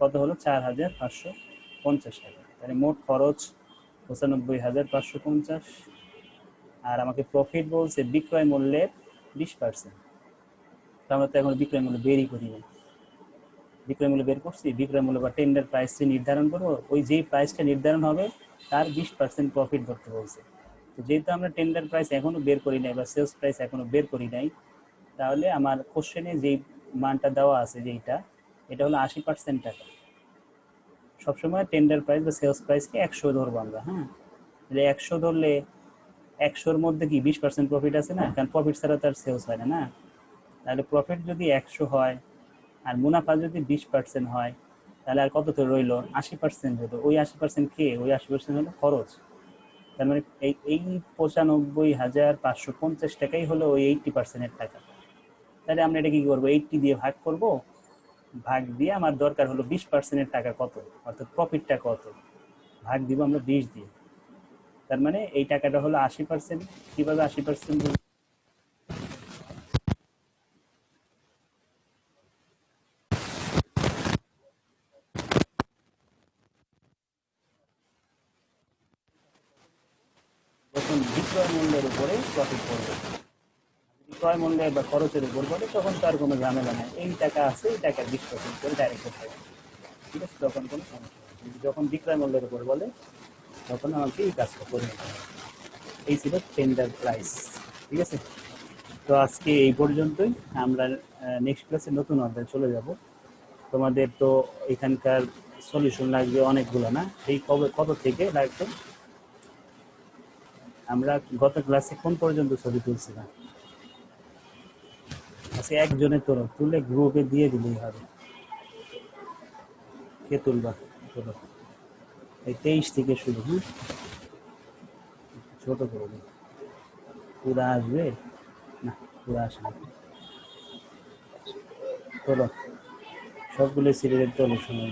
কত হলো, 4,550 টাকা। তাহলে মোট খরচ 95,550। আর আমাকে প্রফিট বলছে বিক্রয় মূল্যের 20%। আমরা তো এখন বিক্রয় মূল্য বেরই করি না, বিক্রয় মূল্য বের করছি, বিক্রয় মূল্য বা টেন্ডার প্রাইস নির্ধারণ করবো, ওই যেই প্রাইসটা নির্ধারণ হবে তার 20% প্রফিট ধরতে বলছে। তো যেহেতু আমরা টেন্ডার প্রাইস এখনো বের করি নাই বা সেলস প্রাইস এখনো বের করি নাই, তাহলে আমার কোশ্চেনে যেই মানটা দেওয়া আছে যেইটা, এটা হলো 80% টাকা। সবসময় টেন্ডার প্রাইস বা সেলস প্রাইসকে 100 ধরবো আমরা। হ্যাঁ, তাহলে 100 ধরলে 100-র মধ্যে কি 20% প্রফিট আছে না, কারণ প্রফিট ছাড়া তার সেলস হয় না। তাহলে প্রফিট যদি 100 হয় আর মুনাফা যদি 20% হয়, তাহলে আর কত রইল, 80% হলো। ওই 80% কে, ওই 80% হলো খরচ। তার মানে এই 95,550 টাকাই হলো ওই 80%-এর টাকা। তাহলে আমরা এটা কি করবো, 80 দিয়ে ভাগ করব, ভাগ দিয়ে আমার দরকার হলো 20%-এর টাকা কত, অর্থাৎ প্রফিটটা কত, ভাগ দিব আমরা 20 দিয়ে। তার মানে এই টাকাটা হলো 80%। কিভাবে 80%, তখন বিক্রয় মূল্যের উপরে প্রফিট পড়বে। বিক্রয় মূল্যের বা খরচের উপর পড়ে তখন তার কোনো ঝামেলা নেই, এই টাকা আছে, এই টাকার 20% করে ডাইরেক্ট হয়। ঠিক আছে, তখন কোনো সমস্যা নেই। কিন্তু যখন বিক্রয় মূল্যের উপর বলে তখন আমাকে এই কাজটা করে নিতে হবে। এই ছিল টেন্ডার প্রাইস। ঠিক আছে, তো আজকে এই পর্যন্তই। আমরা নেক্সট ক্লাসে নতুন অধ্যায়ে চলে যাব। তোমাদের তো এখানকার সলিউশন লাগবে অনেকগুলো না, এই কত থেকে লাগবে, আমরা গত ক্লাসে কোন পর্যন্ত ছবি তুলছিলাম, আচ্ছা একজনের তুলে গ্রুপে দিয়ে দিলেই হবে। কে তুলবা, তুলো। এই 23 থেকে শুরু। হ্যাঁ, ছোট করে দিই, পুরা আসবে না, পুরা আসে না। চলো সবগুলো সিরিয়াল চলো সময়